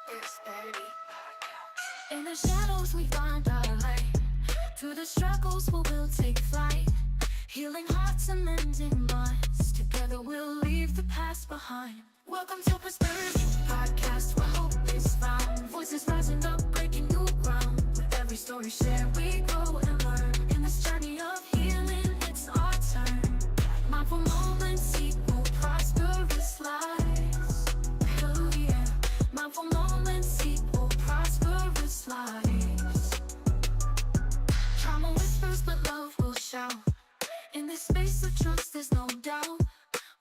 Persperity Podcast. In the shadows we find our light. Through the struggles we will take flight. Healing hearts and mending minds. Together we'll leave the past behind. Welcome to Persperity Podcast, where hope is found. Voices rising up, breaking new ground. With every story shared, we grow and learn. In this journey of healing, it's our turn. Mindful moments equal prosperous lives. Oh yeah. Mindful moments equal prosperous lives. Trauma whispers, but love will shout. In this space of trust, there's no doubt.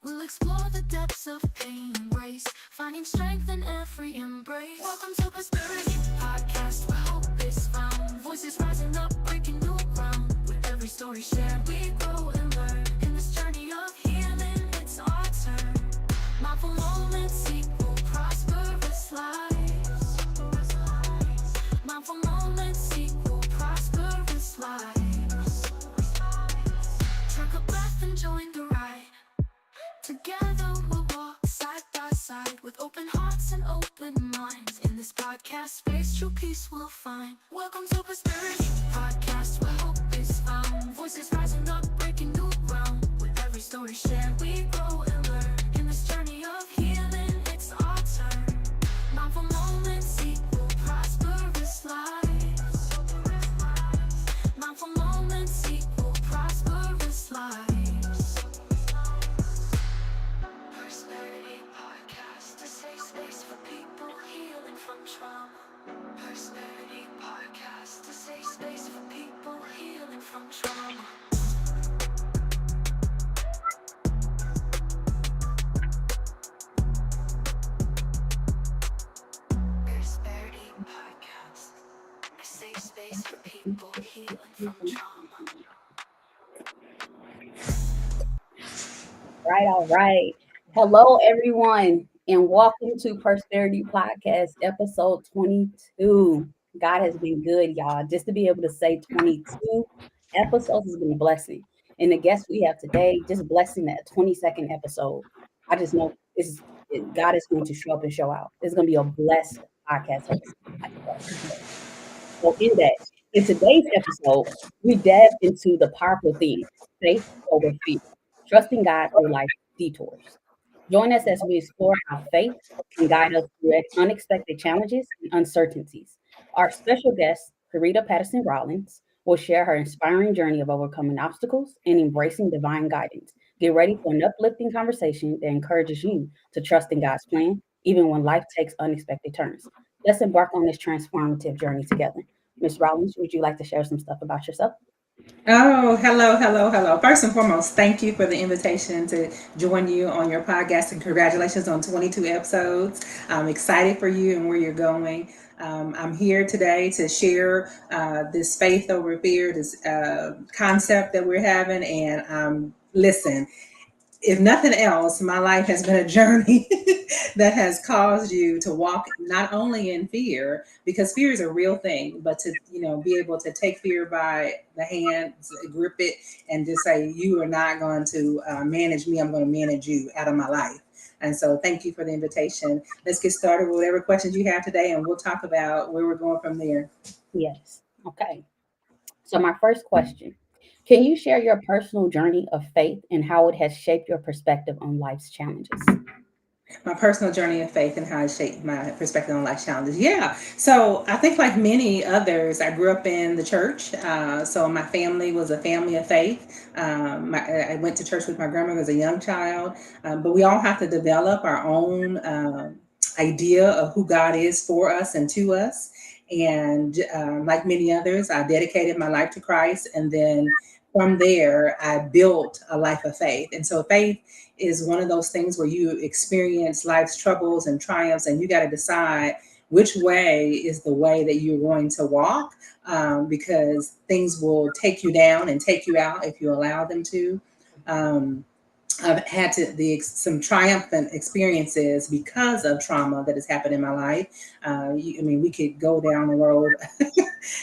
We'll explore the depths of pain and grace, finding strength in every embrace. Welcome to Persperity Podcast, where hope is found. Voices rising up, breaking new ground. With every story shared, we grow and learn. In this journey of healing, it's our turn. Mindful moments equal prosperous lives. Mindful moments equal prosperous lives. Take a breath and join the ride. Together we'll walk side by side with open hearts and open minds. In this podcast space, true peace we'll find. Welcome to Persperity Podcast, where hope is found. Voices rising up, breaking new ground. With every story shared, we grow and learn. In this journey of healing, it's our turn. Mindful moments equal prosperous lives. Mindful moments equal prosperous lives. Persperity Podcast, a safe space for people healing from trauma. Persperity Podcast, a safe space for people healing from trauma. Persperity Podcast, a safe space for people healing from trauma. All right. Hello, everyone, and welcome to Persperity Podcast, episode 22. God has been good, y'all. Just to be able to say 22 episodes has been a blessing. And the guest we have today, just blessing that 22nd episode. I just know God is going to show up and show out. It's going to be a blessed podcast. So in today's episode, we dive into the powerful theme, faith over fear, trusting God through life detours. Join us as we explore how faith can guide us through unexpected challenges and uncertainties. Our special guest, Shareda Patterson-Rollins, will share her inspiring journey of overcoming obstacles and embracing divine guidance. Get ready for an uplifting conversation that encourages you to trust in God's plan, even when life takes unexpected turns. Let's embark on this transformative journey together. Ms. Rollins, would you like to share some stuff about yourself? Oh, hello, hello, hello. First and foremost, thank you for the invitation to join you on your podcast and congratulations on 22 episodes. I'm excited for you and where you're going. I'm here today to share this faith over fear, this concept that we're having. And listen, if nothing else, my life has been a journey that has caused you to walk not only in fear, because fear is a real thing, but to be able to take fear by the hand, grip it, and just say, "You are not going to manage me. I'm going to manage you out of my life." And so, thank you for the invitation. Let's get started with whatever questions you have today, and we'll talk about where we're going from there. Yes. Okay. So, my first question, can you share your personal journey of faith and how it has shaped your perspective on life's challenges? My personal journey of faith and how it shaped my perspective on life challenges. Yeah. So I think, like many others, I grew up in the church. So my family was a family of faith. I went to church with my grandmother as a young child. But we all have to develop our own idea of who God is for us and to us. And like many others, I dedicated my life to Christ. And then from there, I built a life of faith. And so faith is one of those things where you experience life's troubles and triumphs, and you got to decide which way is the way that you're going to walk, because things will take you down and take you out if you allow them to. I've had some triumphant experiences because of trauma that has happened in my life. We could go down the road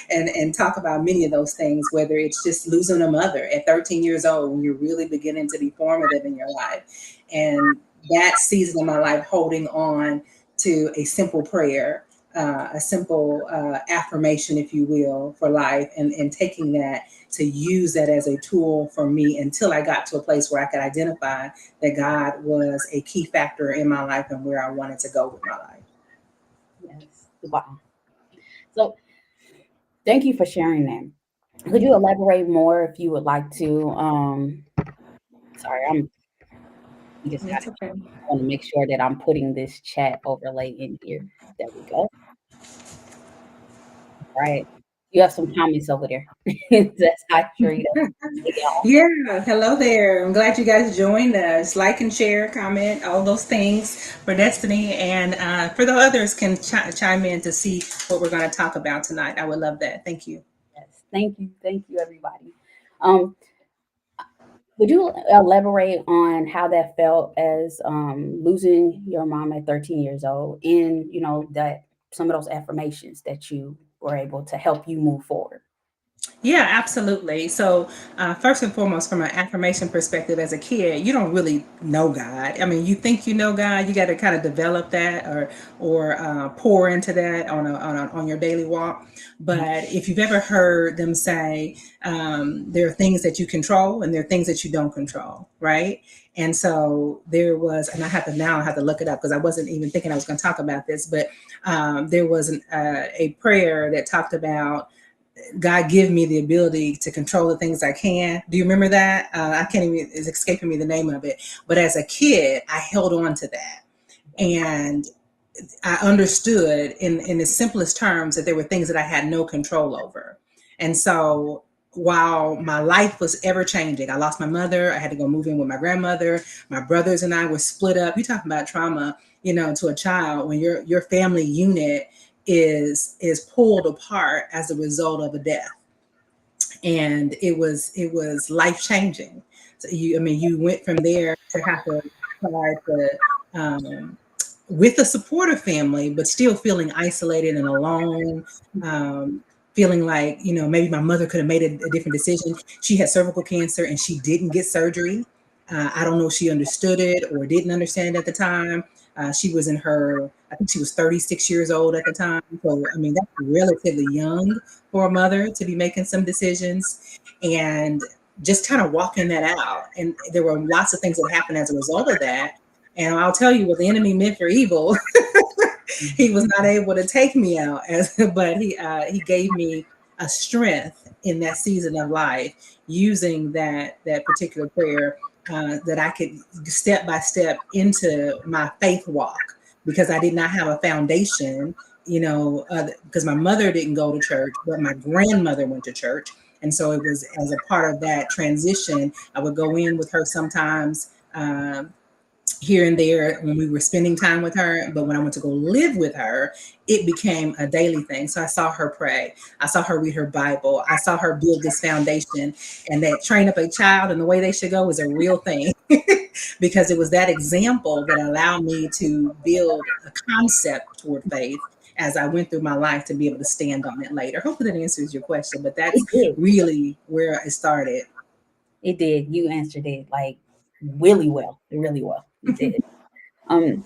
and talk about many of those things, whether it's just losing a mother at 13 years old when you're really beginning to be formative in your life. And that season of my life holding on to a simple prayer a simple affirmation, if you will, for life, and taking that to use that as a tool for me until I got to a place where I could identify that God was a key factor in my life and where I wanted to go with my life. Yes. Wow. So thank you for sharing that. Could you elaborate more if you would like to? Sorry, I'm just kind It's of okay. want to make sure that I'm putting this chat overlay in here. There we go. Right. You have some comments over there. That's hi, Shareda. Hey, y'all. Yeah, hello there. I'm glad you guys joined us. Like and share, comment, all those things for Destiny. And for the others can chime in to see what we're going to talk about tonight. I would love that. Thank you. Yes. Thank you. Thank you, everybody. Um, would you elaborate on how that felt as losing your mom at 13 years old, and that some of those affirmations that you were able to help you move forward? Yeah, absolutely. So, first and foremost, from an affirmation perspective, as a kid, you don't really know God. I mean, you think you know God. You got to kind of develop that, or pour into that on your daily walk. But if you've ever heard them say, there are things that you control and there are things that you don't control, right? And so there was, and I have to look it up because I wasn't even thinking I was going to talk about this, but there was a prayer that talked about God give me the ability to control the things I can. Do you remember that? I can't even, it's escaping me the name of it. But as a kid, I held on to that. And I understood in the simplest terms that there were things that I had no control over. And so while my life was ever changing, I lost my mother. I had to go move in with my grandmother. My brothers and I were split up. You talk about trauma, to a child when your family unit is pulled apart as a result of a death. And it was life changing. So you went from there to have to try to with a supportive family, but still feeling isolated and alone, feeling like, maybe my mother could have made a different decision. She had cervical cancer and she didn't get surgery. I don't know if she understood it or didn't understand it at the time. She was I think she was 36 years old at the time. So, that's relatively young for a mother to be making some decisions and just kind of walking that out. And there were lots of things that happened as a result of that. And I'll tell you what the enemy meant for evil, he was not able to take me out, but he gave me a strength in that season of life using that particular prayer, that I could step by step into my faith walk because I did not have a foundation, because my mother didn't go to church, but my grandmother went to church. And so it was as a part of that transition, I would go in with her sometimes, here and there when we were spending time with her. But when I went to go live with her, it became a daily thing. So I saw her pray. I saw her read her Bible. I saw her build this foundation, and that train up a child and the way they should go is a real thing because it was that example that allowed me to build a concept toward faith as I went through my life to be able to stand on it later. Hopefully that answers your question, but that's It did. really where it started. It did. You answered it like really well. Really well. You did. Um,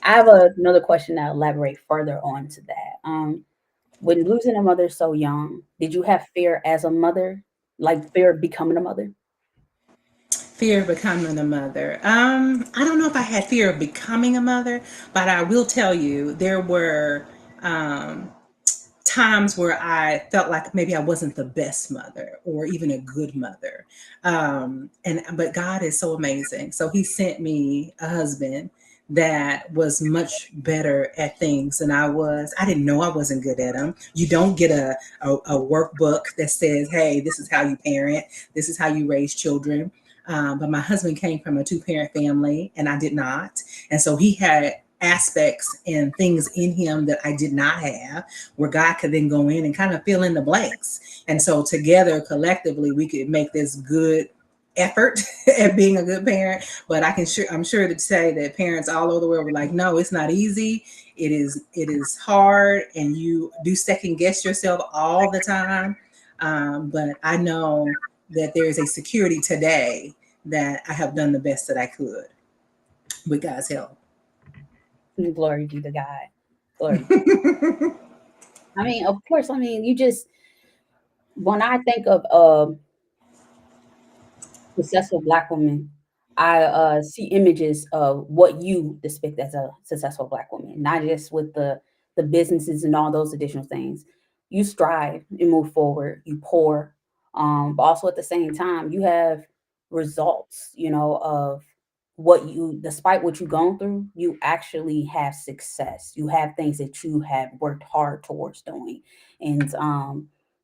I have another question that elaborate further on to that. When losing a mother so young, did you have fear as a mother, like fear of becoming a mother? Fear of becoming a mother. I don't know if I had fear of becoming a mother, but I will tell you there were um, times where I felt like maybe I wasn't the best mother or even a good mother. But God is so amazing. So He sent me a husband that was much better at things than I was. I didn't know I wasn't good at them. You don't get a workbook that says, hey, this is how you parent, this is how you raise children. But my husband came from a two-parent family and I did not. And so he had aspects and things in him that I did not have, where God could then go in and kind of fill in the blanks. And so together, collectively, we could make this good effort at being a good parent. But I'm sure to say that parents all over the world were like, no, it's not easy. It is hard, and you do second guess yourself all the time. But I know that there is a security today that I have done the best that I could with God's help. Glory be to God. Glory. I mean, of course. I mean, you just when I think of successful Black women, I see images of what you depict as a successful Black woman, not just with the businesses and all those additional things. You strive and move forward. You pour, but also at the same time, you have results. You know of what you, despite what you've gone through, you actually have success. You have things that you have worked hard towards doing, and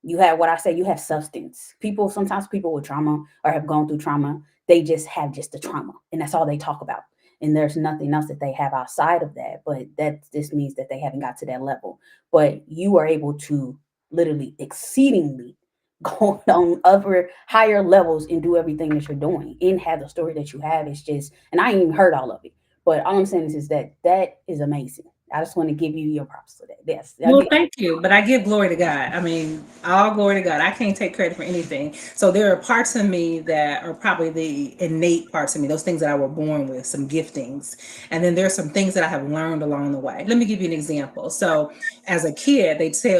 you have what I say. You have substance. People sometimes people with trauma or have gone through trauma, they just have just the trauma, and that's all they talk about. And there's nothing else that they have outside of that. But that just means that they haven't got to that level. But you are able to literally exceedingly go on other higher levels and do everything that you're doing and have the story that you have. It's just, and I ain't even heard all of it. But all I'm saying is that that is amazing. I just want to give you your props for that. Yes. Well, thank you, but I give glory to God. I mean, all glory to God. I can't take credit for anything. So there are parts of me that are probably the innate parts of me, those things that I were born with, some giftings. And then there's some things that I have learned along the way. Let me give you an example. So as a kid,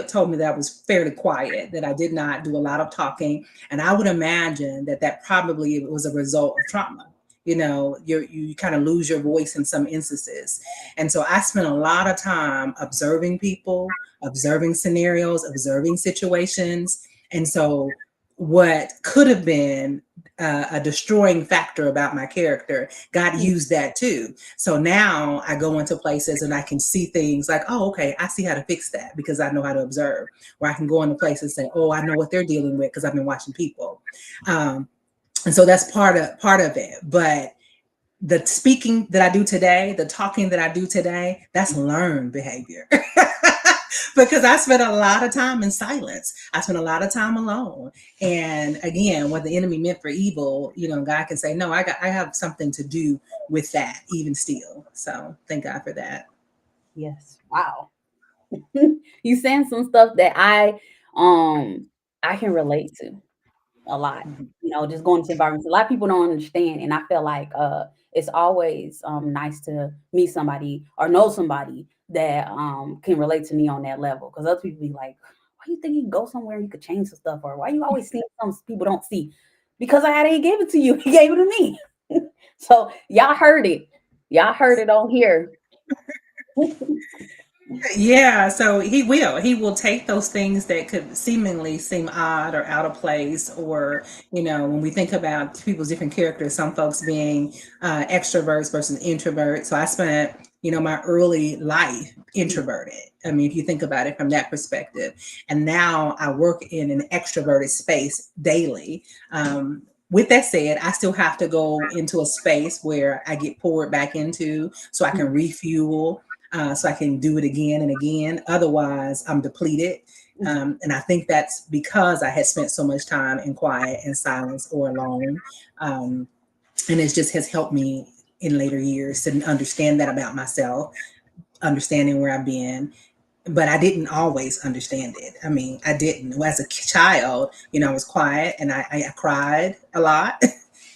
told me that I was fairly quiet, that I did not do a lot of talking. And I would imagine that that probably was a result of trauma. You know, you kind of lose your voice in some instances. And so I spent a lot of time observing people, observing scenarios, observing situations. And so what could have been a destroying factor about my character, God used that too. So now I go into places and I can see things like, oh, okay, I see how to fix that because I know how to observe. Or I can go into places and say, oh, I know what they're dealing with because I've been watching people. And so that's part of it. But the speaking that I do today, the talking that I do today, that's learned behavior. Because I spent a lot of time in silence. I spent a lot of time alone. And again, what the enemy meant for evil, you know, God can say, no, I have something to do with that, even still. So thank God for that. Yes. Wow. You saying some stuff that I can relate to a lot. Mhm. You know, just going to environments. A lot of people don't understand, and I feel like it's always nice to meet somebody or know somebody that can relate to me on that level. Because other people be like, "Why you think you can go somewhere and you could change some stuff?" Or why you always see some people don't see? Because I didn't give it to you. He gave it to me. So y'all heard it. Y'all heard it on here. Yeah, so he will take those things that could seemingly seem odd or out of place, or you know, when we think about people's different characters, some folks being extroverts versus introverts. So I spent, you know, my early life introverted. I mean, if you think about it from that perspective, and now I work in an extroverted space daily. With that said, I still have to go into a space where I get poured back into so I can refuel, so I can do it again and again. Otherwise, I'm depleted. And I think that's because I had spent so much time in quiet and silence or alone. And it just has helped me in later years to understand that about myself, understanding where I've been. But I didn't always understand it. I mean, I didn't. As a child, you know, I was quiet and I cried a lot,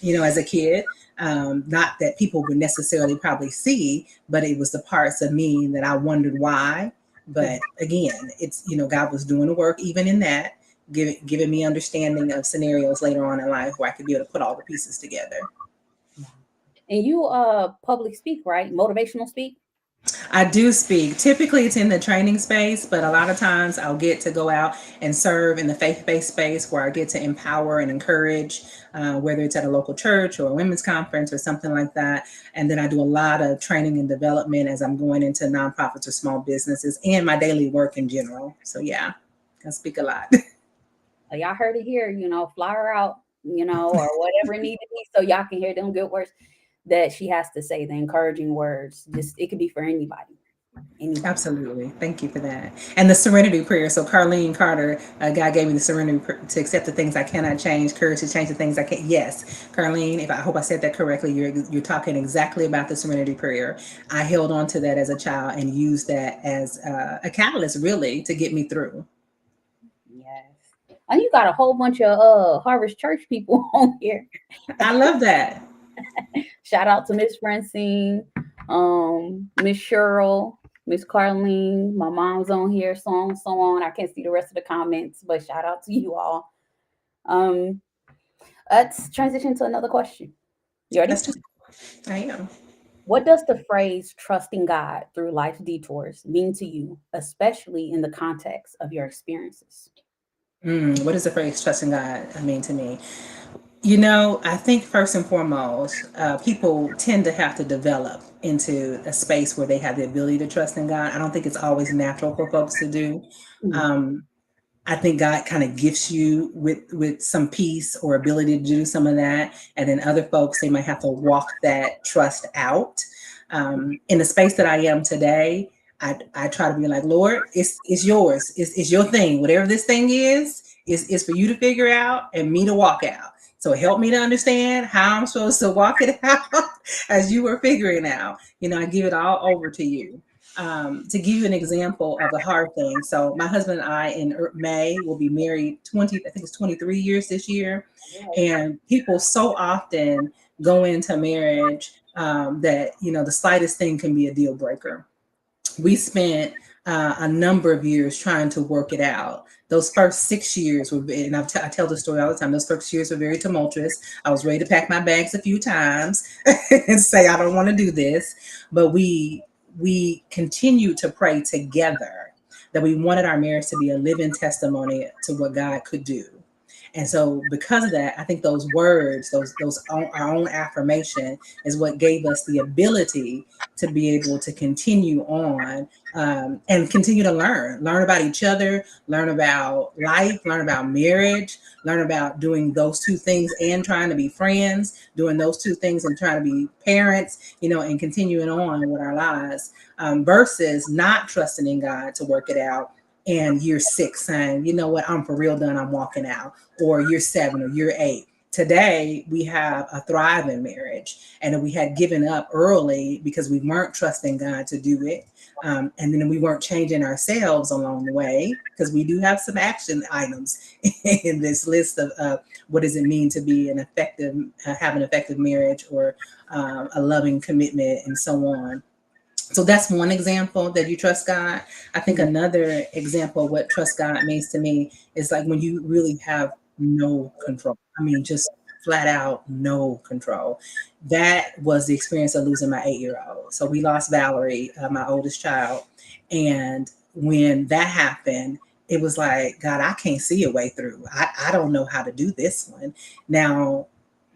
you know, as a kid. Not that people would necessarily probably see, but it was the parts of me that I wondered why. But again, it's, you know, God was doing the work even in that, giving me understanding of scenarios later on in life where I could be able to put all the pieces together. And you public speak, right? Motivational speak. I do speak. Typically, it's in the training space, but a lot of times I'll get to go out and serve in the faith-based space where I get to empower and encourage, whether it's at a local church or a women's conference or something like that. And then I do a lot of training and development as I'm going into nonprofits or small businesses and my daily work in general. So yeah, I speak a lot. Y'all heard it here, you know, fly her out, you know, or whatever it need to be, so y'all can hear them good words that she has to say, the encouraging words. Just it could be for anybody. Anybody. Absolutely. Thank you for that. And the serenity prayer. So Carlene Carter, God gave me the serenity to accept the things I cannot change, courage to change the things I can't. Yes, Carlene, if I hope I said that correctly, you're talking exactly about the serenity prayer. I held on to that as a child and used that as a catalyst, really, to get me through. Yes. And you got a whole bunch of Harvest Church people on here. I love that. Shout out to Miss Francine, Miss Cheryl. Miss Carlene, my mom's on here, so on. I can't see the rest of the comments, but shout out to you all. Um, let's transition to another question. You ready? That's just, I am. What does the phrase trusting God through life's detours mean to you, especially in the context of your experiences? What does the phrase trusting God mean to me? I think first and foremost, people tend to have to develop into a space where they have the ability to trust in God. I don't think it's always natural for folks to do. Mm, Um, I think God kind of gifts you with some peace or ability to do some of that, and then other folks they might have to walk that trust out. In the space that I am today, I try to be like, Lord, it's yours, it's your thing. Whatever this thing is for you to figure out and me to walk out. So help me to understand how I'm supposed to walk it out as you were figuring out. I give it all over to you. To give you an example of a hard thing, so my husband and I in May will be married 20, I think it's 23 years this year, and people so often go into marriage that the slightest thing can be a deal breaker. We spent a number of years trying to work it out. Those first 6 years were, and I tell the story all the time. Those first years were very tumultuous. I was ready to pack my bags a few times and say I don't want to do this, but we continued to pray together that we wanted our marriage to be a living testimony to what God could do. And so because of that, I think those words, our own affirmation is what gave us the ability to be able to continue on and continue to learn about each other, learn about life, learn about marriage, learn about doing those two things and trying to be friends, doing those two things and trying to be parents, and continuing on with our lives versus not trusting in God to work it out. And year 6 saying, you know what, I'm for real done, I'm walking out, or year 7 or year 8. Today, we have a thriving marriage, and we had given up early because we weren't trusting God to do it. And then we weren't changing ourselves along the way because we do have some action items in this list of what does it mean to be an effective, have an effective marriage or a loving commitment and so on. So that's one example that you trust God. I think another example of what trust God means to me is like when you really have no control. I mean, just flat out no control. That was the experience of losing my 8-year-old. So we lost Valerie, my oldest child. And when that happened, it was like, God, I can't see a way through. I don't know how to do this one. Now,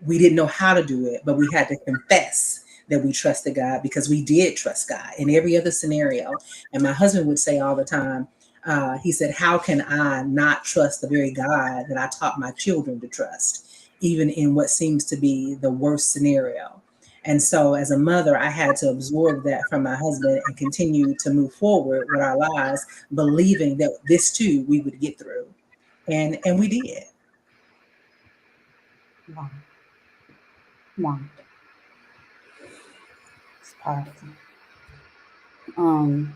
we didn't know how to do it, but we had to confess that we trusted God because we did trust God in every other scenario. And my husband would say all the time, he said, how can I not trust the very God that I taught my children to trust, even in what seems to be the worst scenario? And so as a mother, I had to absorb that from my husband and continue to move forward with our lives, believing that this too we would get through. And we did. wow. Wow. It's powerful. Um,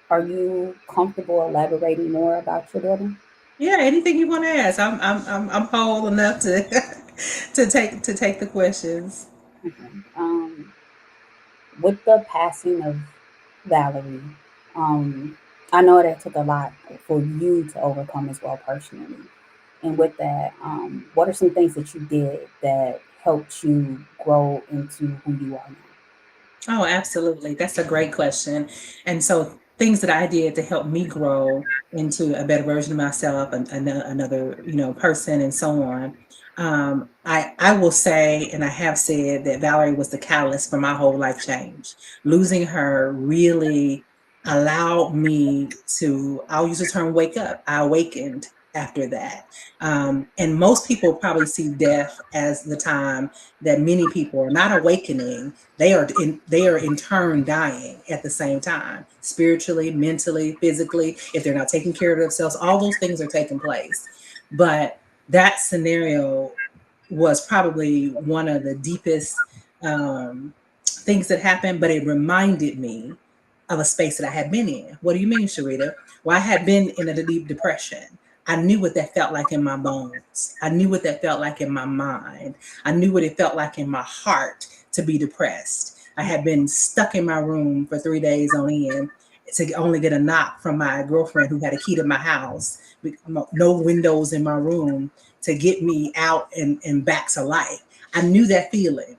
are you comfortable elaborating more about your daughter? Yeah, anything you want to ask. I'm whole enough to to take the questions. Okay. With the passing of Valerie, um, I know that took a lot for you to overcome as well personally. And with that, what are some things that you did that helped you grow into who you are now? Oh, absolutely. That's a great question. And so things that I did to help me grow into a better version of myself and another, person and so on. I will say, and I have said that Valerie was the catalyst for my whole life change. Losing her really allowed me to, I'll use the term wake up. I awakened after that. And most people probably see death as the time that many people are not awakening, they are in turn dying at the same time, spiritually, mentally, physically. If they're not taking care of themselves, all those things are taking place. But that scenario was probably one of the deepest things that happened, but it reminded me of a space that I had been in. What do you mean, Sharita? Well, I had been in a deep depression. I knew what that felt like in my bones. I knew what that felt like in my mind. I knew what it felt like in my heart to be depressed. I had been stuck in my room for 3 days on end to only get a knock from my girlfriend who had a key to my house, with no windows in my room, to get me out and back to life. I knew that feeling.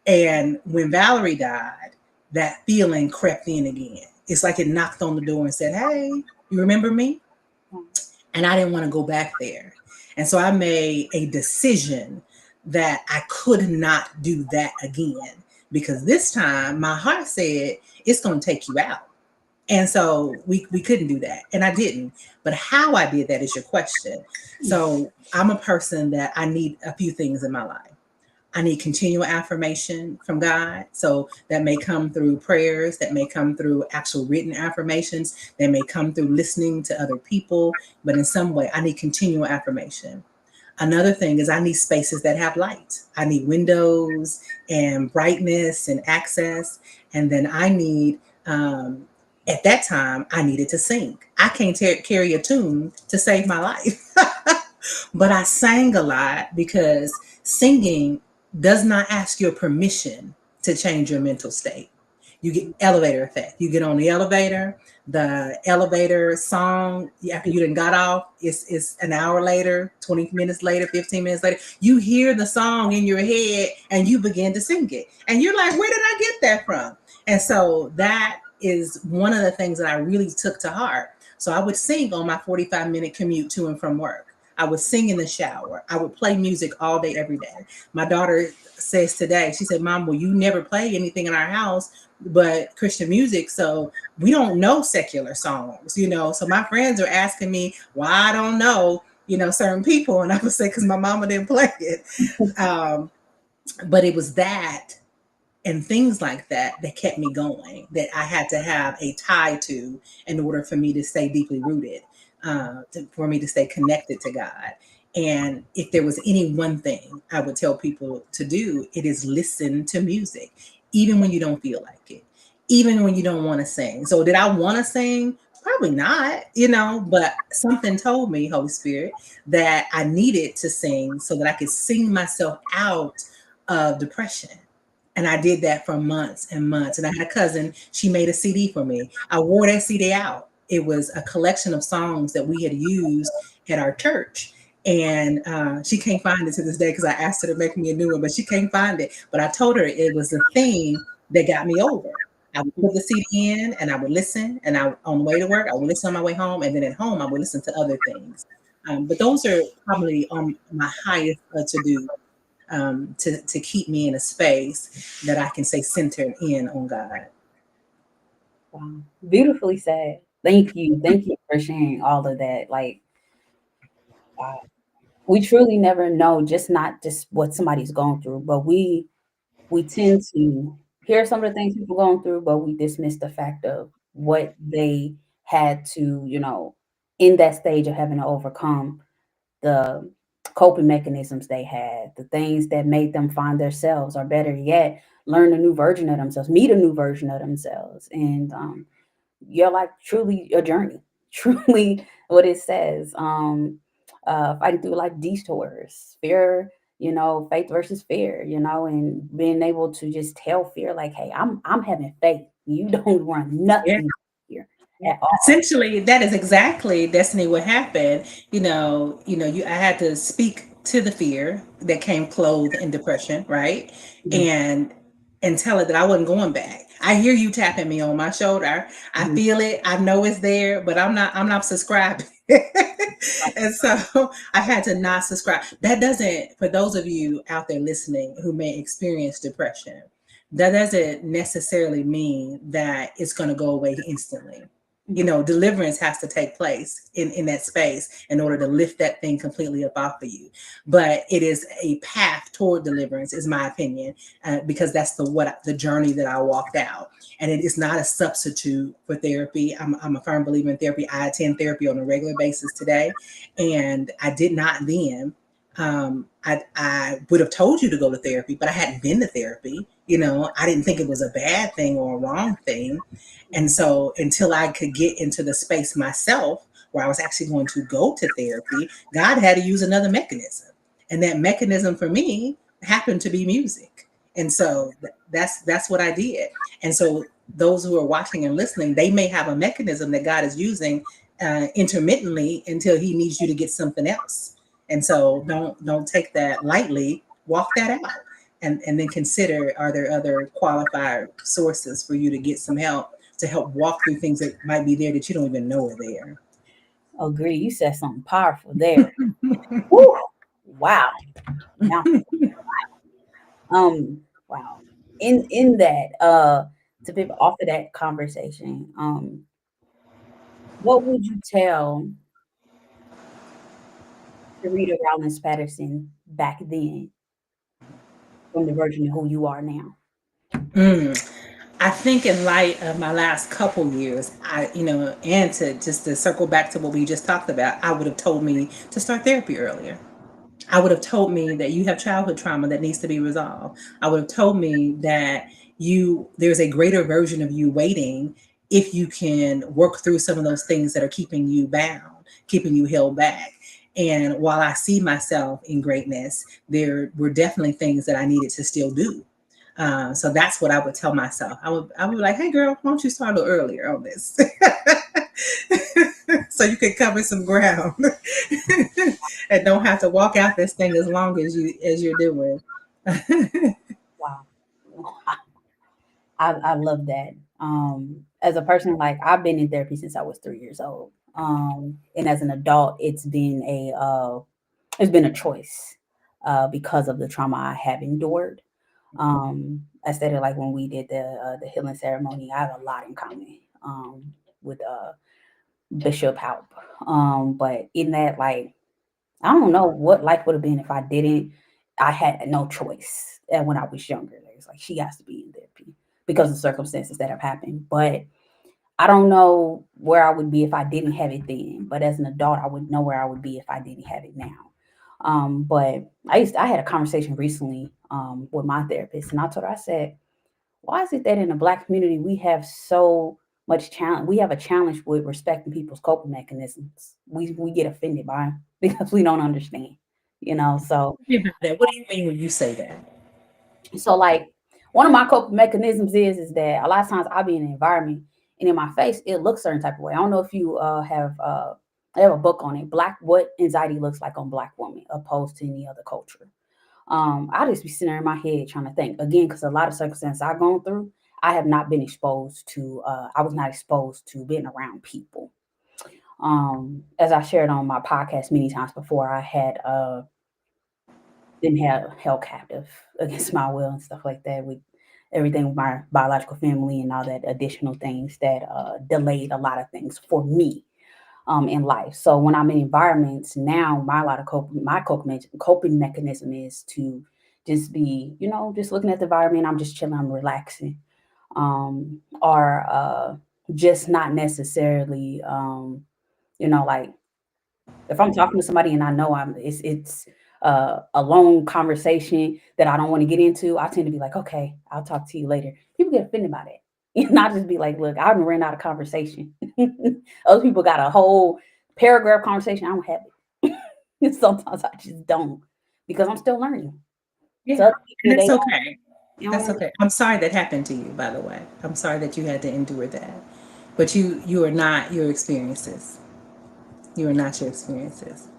And when Valerie died, that feeling crept in again. It's like it knocked on the door and said, "Hey, you remember me?" And I didn't want to go back there. And so I made a decision that I could not do that again, because this time my heart said, it's going to take you out. And so we couldn't do that. And I didn't. But how I did that is your question. So I'm a person that I need a few things in my life. I need continual affirmation from God. So that may come through prayers, that may come through actual written affirmations, that may come through listening to other people. But in some way, I need continual affirmation. Another thing is I need spaces that have light. I need windows and brightness and access. And then I need, at that time, I needed to sing. I can't carry a tune to save my life. But I sang a lot because singing does not ask your permission to change your mental state. You get elevator effect. You get on the elevator song, after you done got off, it's an hour later, 20 minutes later, 15 minutes later, you hear the song in your head and you begin to sing it. And you're like, where did I get that from? And so that is one of the things that I really took to heart. So I would sing on my 45-minute commute to and from work. I would sing in the shower. I would play music all day, every day. My daughter says today, she said, "Mom, well, you never play anything in our house but Christian music. So we don't know secular songs, you know." So my friends are asking me why I don't know, certain people. And I would say, because my mama didn't play it. But it was that and things like that that kept me going, that I had to have a tie to in order for me to stay deeply rooted, for me to stay connected to God. And if there was any one thing I would tell people to do, it is listen to music, even when you don't feel like it, even when you don't want to sing. So did I want to sing? Probably not, but something told me, Holy Spirit, that I needed to sing so that I could sing myself out of depression. And I did that for months and months. And I had a cousin, she made a CD for me. I wore that CD out. It was a collection of songs that we had used at our church. And she can't find it to this day because I asked her to make me a new one, but she can't find it. But I told her it was the thing that got me over. I would put the CD in and I would listen. And on the way to work, I would listen on my way home. And then at home, I would listen to other things. But those are probably on my highest to do. To keep me in a space that I can stay centered in on God. Wow. Beautifully said. Thank you. Thank you for sharing all of that. Like, we truly never know, not just what somebody's going through, but we tend to hear some of the things people going through, but we dismiss the fact of what they had to, in that stage of having to overcome, the coping mechanisms they had, the things that made them find themselves, or better yet, learn a new version of themselves, meet a new version of themselves. And your life truly a journey, truly what it says. Fighting through like detours, fear, faith versus fear, and being able to just tell fear like, hey, I'm having faith. You don't want nothing here at all. Essentially, that is exactly, Destiny, what happened. I had to speak to the fear that came clothed in depression, right? Mm-hmm. And tell it that I wasn't going back. I hear you tapping me on my shoulder. I feel it. I know it's there, but I'm not subscribing. And so I had to not subscribe. That doesn't, for those of you out there listening who may experience depression, that doesn't necessarily mean that it's going to go away instantly. Deliverance has to take place in that space in order to lift that thing completely up off of you. But it is a path toward deliverance, is my opinion, because that's the journey that I walked out. And it is not a substitute for therapy. I'm a firm believer in therapy. I attend therapy on a regular basis today, and I did not then. I would have told you to go to therapy, but I hadn't been to therapy. I didn't think it was a bad thing or a wrong thing. And so until I could get into the space myself where I was actually going to go to therapy, God had to use another mechanism. And that mechanism for me happened to be music. And so that's what I did. And so those who are watching and listening, they may have a mechanism that God is using intermittently until He needs you to get something else. And so don't take that lightly. Walk that out, and then consider, are there other qualified sources for you to get some help to help walk through things that might be there that you don't even know are there. Agree. You said something powerful there. Woo! Wow. Now, wow. In that, to pivot off of that conversation, what would you tell Shareda Rollins Patterson back then from the version of who you are now? Mm. I think in light of my last couple years, and to just to circle back to what we just talked about, I would have told me to start therapy earlier. I would have told me that you have childhood trauma that needs to be resolved. I would have told me that there's a greater version of you waiting if you can work through some of those things that are keeping you bound, keeping you held back. And while I see myself in greatness, there were definitely things that I needed to still do. So that's what I would tell myself. I would be like, hey girl, why don't you start a little earlier on this? So you can cover some ground and don't have to walk out this thing as long as you're doing. Wow. I love that. As a person, like I've been in therapy since I was 3 years old. And as an adult, it's been a choice because of the trauma I have endured. I stated like when we did the healing ceremony, I have a lot in common with Bishop Haupt. But in that, like, I don't know what life would have been if I didn't. I had no choice when I was younger. It's like she has to be in therapy because of circumstances that have happened. But I don't know where I would be if I didn't have it then. But as an adult, I would know where I would be if I didn't have it now. But I had a conversation recently with my therapist, and I told her, I said, why is it that in the Black community we have so much challenge? We have a challenge with respecting people's coping mechanisms. We get offended by them because we don't understand, you know. So What do you mean when you say that? like one of my coping mechanisms is that a lot of times I'll be in an environment and in my face it looks a certain type of way. I don't know if you I have a book on it, Black what anxiety looks like on Black women opposed to any other culture. I'll just be sitting there in my head trying to think again, because a lot of circumstances I've gone through, I have not been exposed to, I was not exposed to being around people. As I shared on my podcast many times before, I had been held captive against my will and stuff like that with everything with my biological family and all that additional things that delayed a lot of things for me in life. So when I'm in environments now, my coping mechanism is to just be, just looking at the environment. I'm just chilling, I'm relaxing, or just not necessarily, like if I'm talking to somebody and I know it's a long conversation that I don't want to get into, I tend to be like, okay, I'll talk to you later. People get offended by that. And I just be like, look, I haven't ran out of conversation. Other people got a whole paragraph conversation. I don't have it. Sometimes I just don't because I'm still learning. So Yeah, and people, it's okay. That's they, okay. I'm sorry that happened to you, by the way. I'm sorry that you had to endure that. But you are not your experiences. You are not your experiences.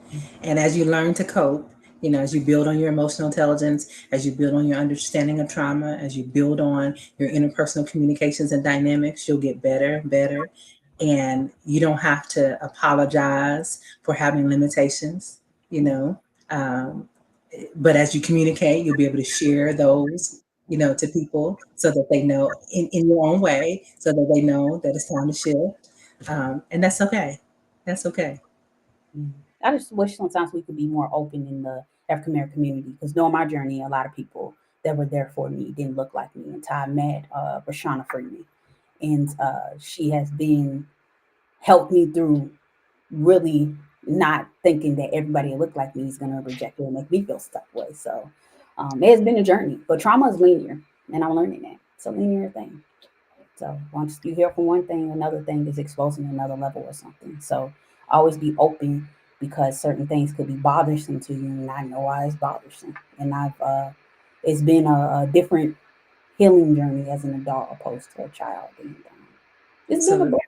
And as you learn to cope, as you build on your emotional intelligence, as you build on your understanding of trauma, as you build on your interpersonal communications and dynamics, you'll get better and better. And you don't have to apologize for having limitations, you know. Um, but as you communicate, you'll be able to share those, to people so that they know in your own way, so that they know that it's time to shift. And that's okay. That's okay. I just wish sometimes we could be more open in the African American community because during my journey, a lot of people that were there for me didn't look like me until I met Rashana Freeman. And she has been helped me through really not thinking that everybody that looked like me is going to reject it and make me feel stuck way. So it has been a journey, but trauma is linear, and I'm learning that. It's a linear thing. So once you hear from one thing, another thing is exposing another level or something. So always be open because certain things could be bothersome to you, and I know why it's bothersome. And I've it's been a different healing journey as an adult opposed to a child. And, it's been a Absolutely.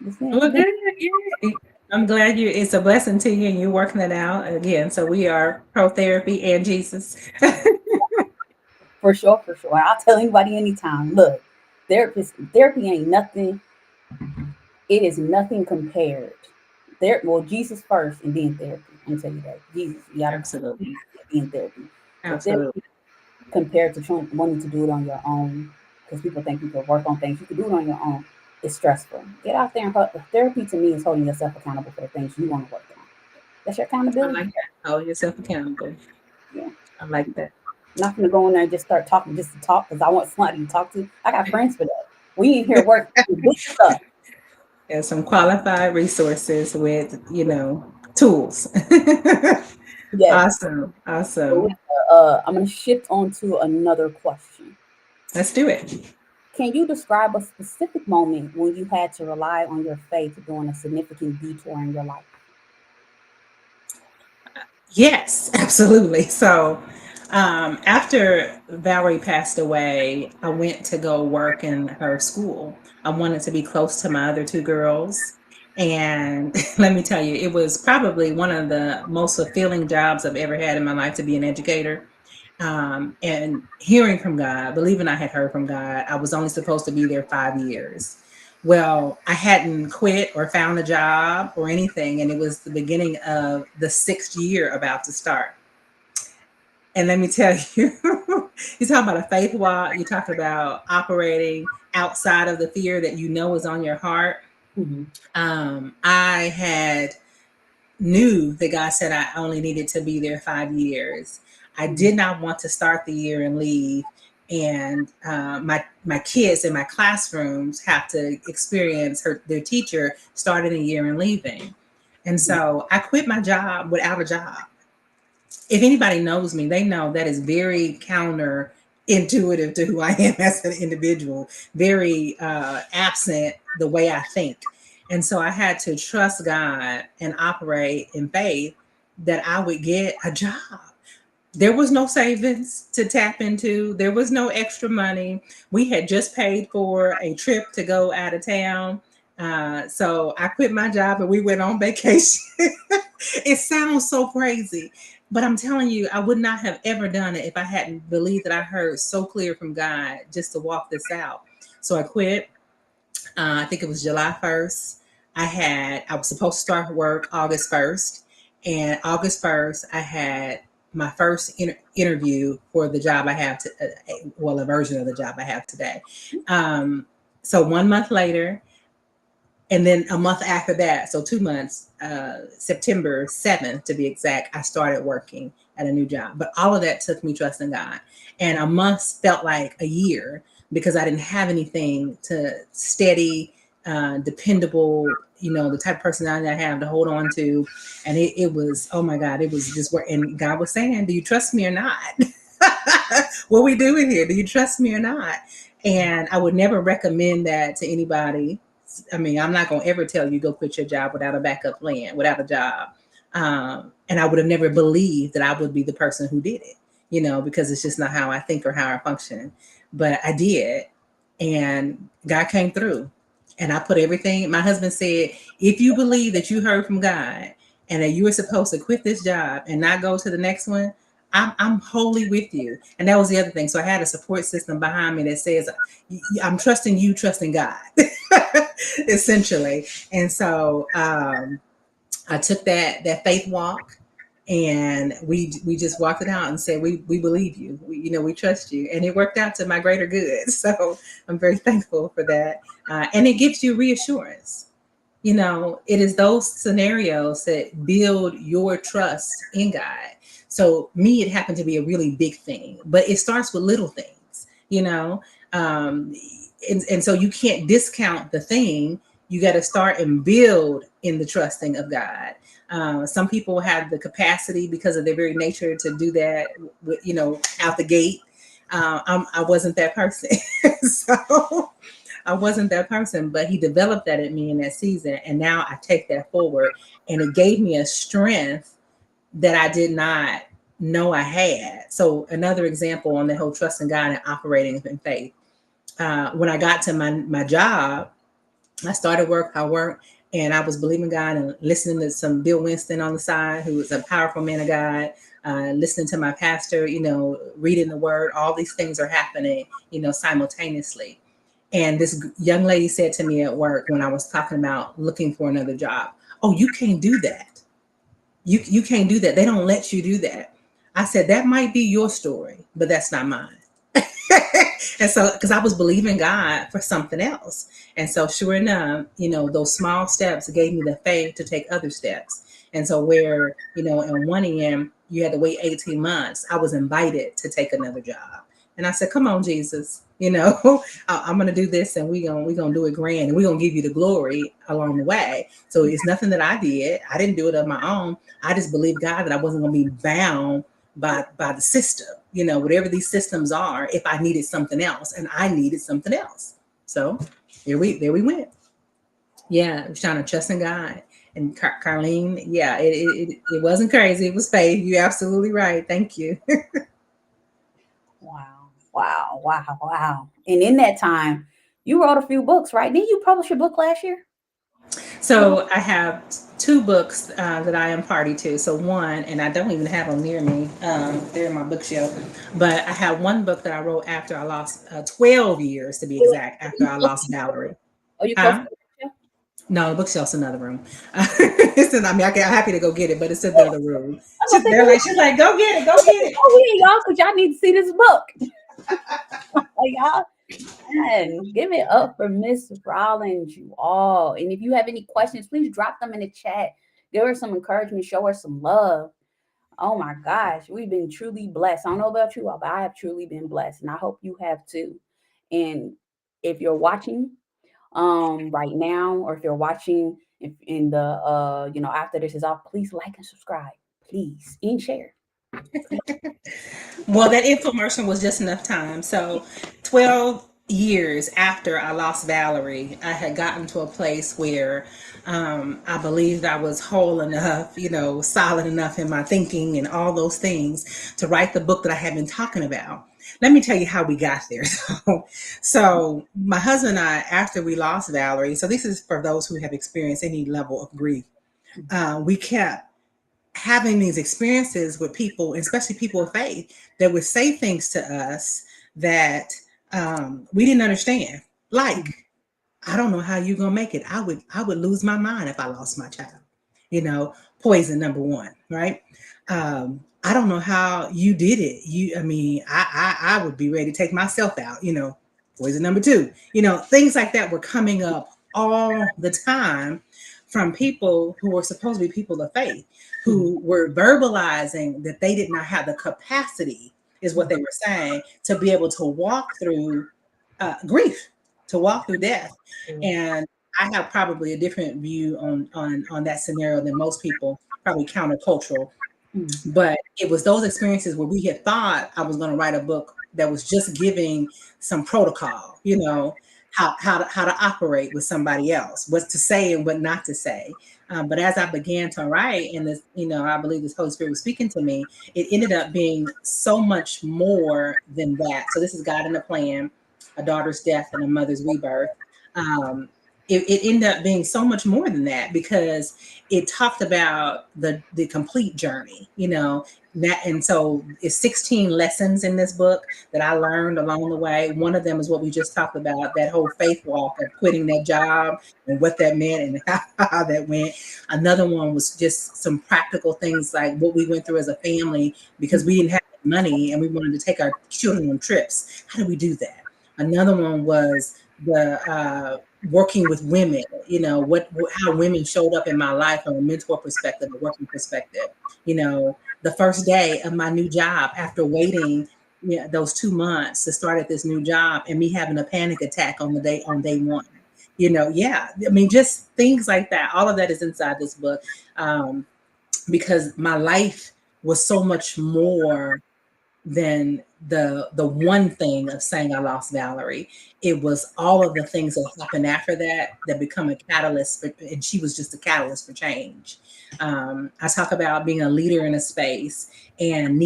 blessing. It's Well, been good. Yeah. I'm glad it's a blessing to you and you're working it out again. So we are pro therapy and Jesus. for sure, for sure. I'll tell anybody anytime. Look, therapy ain't nothing. It is nothing compared. There, well, Jesus first, and then therapy. I'm gonna tell you that Jesus, you gotta Absolutely. be in therapy. But Absolutely. therapy compared to wanting to do it on your own, because people think you can work on things, you can do it on your own. It's stressful. Get out there and therapy to me is holding yourself accountable for the things you want to work on. That's your I accountability. like that. Hold yourself accountable. Yeah. I like that. Not gonna go in there and just start talking just to talk because I want somebody to talk to. I got friends for that. We in here working big stuff. There's some qualified resources with, tools. Yes. Awesome. So, Awesome. I'm gonna shift on to another question. Let's do it. Can you describe a specific moment when you had to rely on your faith during a significant detour in your life? Yes, absolutely. So, after Valerie passed away, I went to go work in her school. I wanted to be close to my other two girls. And let me tell you, it was probably one of the most fulfilling jobs I've ever had in my life to be an educator. And hearing from God, believing I had heard from God, I was only supposed to be there 5 years. Well, I hadn't quit or found a job or anything, and it was the beginning of the 6th year about to start. And let me tell you, you talk about a faith walk, you talk about operating outside of the fear that you know is on your heart. Mm-hmm. I had knew that God said I only needed to be there 5 years. I Mm-hmm. did not want to start the year and leave. And my kids in my classrooms have to experience their teacher starting a year and leaving. And so I quit my job without a job. If anybody knows me, they know that is very counter intuitive to who I am as an individual, very absent the way I think. And so I had to trust God and operate in faith that I would get a job. There was no savings to tap into. There was no extra money. We had just paid for a trip to go out of town. So I quit my job and we went on vacation. It sounds so crazy, but I'm telling you, I would not have ever done it if I hadn't believed that I heard so clear from God just to walk this out. So I quit. I think it was July 1st. I was supposed to start work August 1st. And August 1st, I had my first interview for the job I have, well, a version of the job I have today. So 1 month later, and then a month after that, so 2 months, September 7th to be exact, I started working at a new job. But all of that took me trusting God. And a month felt like a year because I didn't have anything to steady, dependable, the type of personality I have to hold on to. And it was, oh my God, it was just work. And God was saying, do you trust me or not? What are we doing here? Do you trust me or not? And I would never recommend that to anybody. I mean, I'm not going to ever tell you go quit your job without a backup plan, without a job. And I would have never believed that I would be the person who did it, because it's just not how I think or how I function. But I did. And God came through. And I put everything, my husband said, if you believe that you heard from God and that you were supposed to quit this job and not go to the next one, I'm wholly with you. And that was the other thing. So I had a support system behind me that says, I'm trusting you, trusting God, essentially. And so I took that faith walk, and we just walked it out and said, we believe you, we trust you, and it worked out to my greater good. So I'm very thankful for that, and it gives you reassurance. It is those scenarios that build your trust in God. So me, it happened to be a really big thing, but it starts with little things. um, and so you can't discount the thing. You got to start and build in the trusting of God. Some people have the capacity because of their very nature to do that, out the gate. I wasn't that person. So I wasn't that person, but he developed that in me in that season. And now I take that forward, and it gave me a strength that I did not know I had. So another example on the whole trusting God and operating in faith. When I got to my job, I started work. I worked, and I was believing God and listening to some Bill Winston on the side, who was a powerful man of God. Listening to my pastor, reading the Word. All these things are happening, simultaneously. And this young lady said to me at work when I was talking about looking for another job, "Oh, you can't do that. You can't do that. They don't let you do that." I said, "That might be your story, but that's not mine." And so, because I was believing God for something else. And so, sure enough, those small steps gave me the faith to take other steps. And so, where, in 1 a.m., you had to wait 18 months, I was invited to take another job. And I said, "Come on, Jesus, I'm going to do this, and we're going to do it grand, and we're going to give you the glory along the way." So it's nothing that I did. I didn't do it on my own. I just believed God that I wasn't going to be bound by the system, whatever these systems are, if I needed something else, and I needed something else. So there we went. Yeah, I was trying to trust in God. And Carlene, yeah, it wasn't crazy. It was faith. You're absolutely right. Thank you. Wow, wow, wow, wow. And in that time, you wrote a few books, right? Didn't you publish your book last year? So I have two books that I am party to. So one, and I don't even have them near me. They're in my bookshelf. But I have one book that I wrote after I lost 12 years, to be exact, after I lost Valerie. Oh, you close to Huh? the bookshelf? No, the bookshelf's in another room. I'm happy to go get it, but it's in the other room. I'm gonna say, She's like, go get it, go get it. oh yeah, y'all, because y'all need to see this book. Like, y'all, man, give it up for Miss Rollins, you all. And if you have any questions, please drop them in the chat. Give her some encouragement, show her some love. Oh my gosh, we've been truly blessed. I don't know about you all, but I have truly been blessed, and I hope you have too. And if you're watching right now, or if you're watching in the after this is off, please like and subscribe, please, and share. Well, that infomercial was just enough time. So 12 years after I lost Valerie, I had gotten to a place where I believed I was whole enough, solid enough in my thinking and all those things to write the book that I had been talking about. Let me tell you how we got there. So my husband and I, after we lost Valerie, so this is for those who have experienced any level of grief, we kept having these experiences with people, especially people of faith, that would say things to us that we didn't understand. Like, "I don't know how you're gonna make it. I would lose my mind if I lost my child." Poison number one, right? "I don't know how you did it. I would be ready to take myself out." Poison number two. Things like that were coming up all the time from people who were supposed to be people of faith, who were verbalizing that they did not have the capacity, is what they were saying, to be able to walk through grief, to walk through death. And I have probably a different view on that scenario than most people, probably countercultural. But it was those experiences where we had thought I was going to write a book that was just giving some protocol, how to operate with somebody else, what to say and what not to say. But as I began to write, and this, I believe this Holy Spirit was speaking to me, it ended up being so much more than that. So this is God in a Plan, a daughter's death and a mother's rebirth. It ended up being so much more than that, because it talked about the complete journey, and so it's 16 lessons in this book that I learned along the way. One of them is what we just talked about, that whole faith walk of quitting that job and what that meant and how that went. Another one was just some practical things, like what we went through as a family, because we didn't have money and we wanted to take our children on trips. How do we do that? Another one was the working with women, how women showed up in my life from a mentor perspective, a working perspective. The first day of my new job, after waiting those 2 months to start at this new job, and me having a panic attack on day one. Just things like that. All of that is inside this book, because my life was so much more than the one thing of saying I lost Valerie. It was all of the things that happened after that become a catalyst for, and she was just a catalyst for change. I talk about being a leader in a space and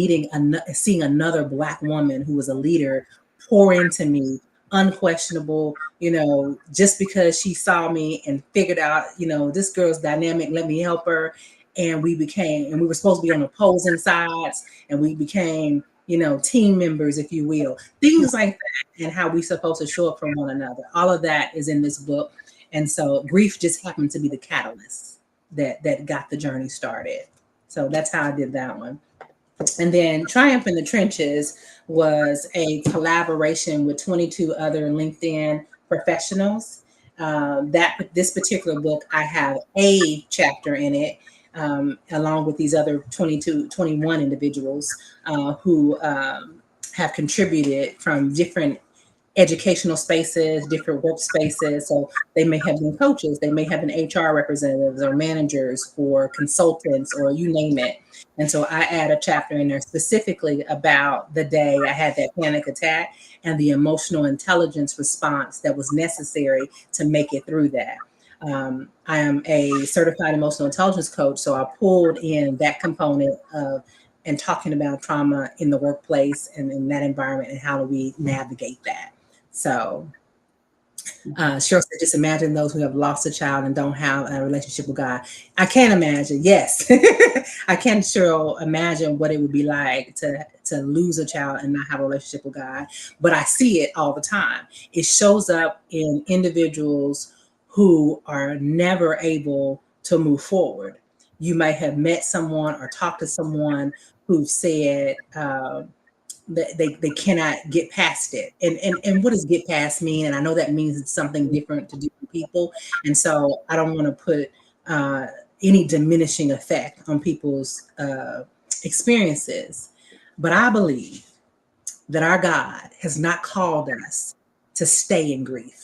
seeing another Black woman who was a leader pour into me, unquestionable, just because she saw me and figured out, this girl's dynamic, let me help her. And we were supposed to be on opposing sides, and we became, team members, if you will, things like that, and how we supposed to show up for one another. All of that is in this book. And so grief just happened to be the catalyst that got the journey started. So that's how I did that one. And then Triumph in the Trenches was a collaboration with 22 other LinkedIn professionals. This particular book, I have a chapter in it, along with these other 21 individuals who have contributed from different educational spaces, different workspaces. So they may have been coaches, they may have been HR representatives or managers or consultants or you name it. And so I add a chapter in there specifically about the day I had that panic attack and the emotional intelligence response that was necessary to make it through that. I am a certified emotional intelligence coach, so I pulled in that component of and talking about trauma in the workplace and in that environment and how do we navigate that. So Cheryl said, just imagine those who have lost a child and don't have a relationship with God. I can't imagine. Yes, I can, Cheryl, imagine what it would be like to lose a child and not have a relationship with God. But I see it all the time. It shows up in individuals who are never able to move forward. You might have met someone or talked to someone who said, they cannot get past it. And what does get past mean? And I know that means it's something different to different people. And so I don't want to put any diminishing effect on people's experiences. But I believe that our God has not called us to stay in grief.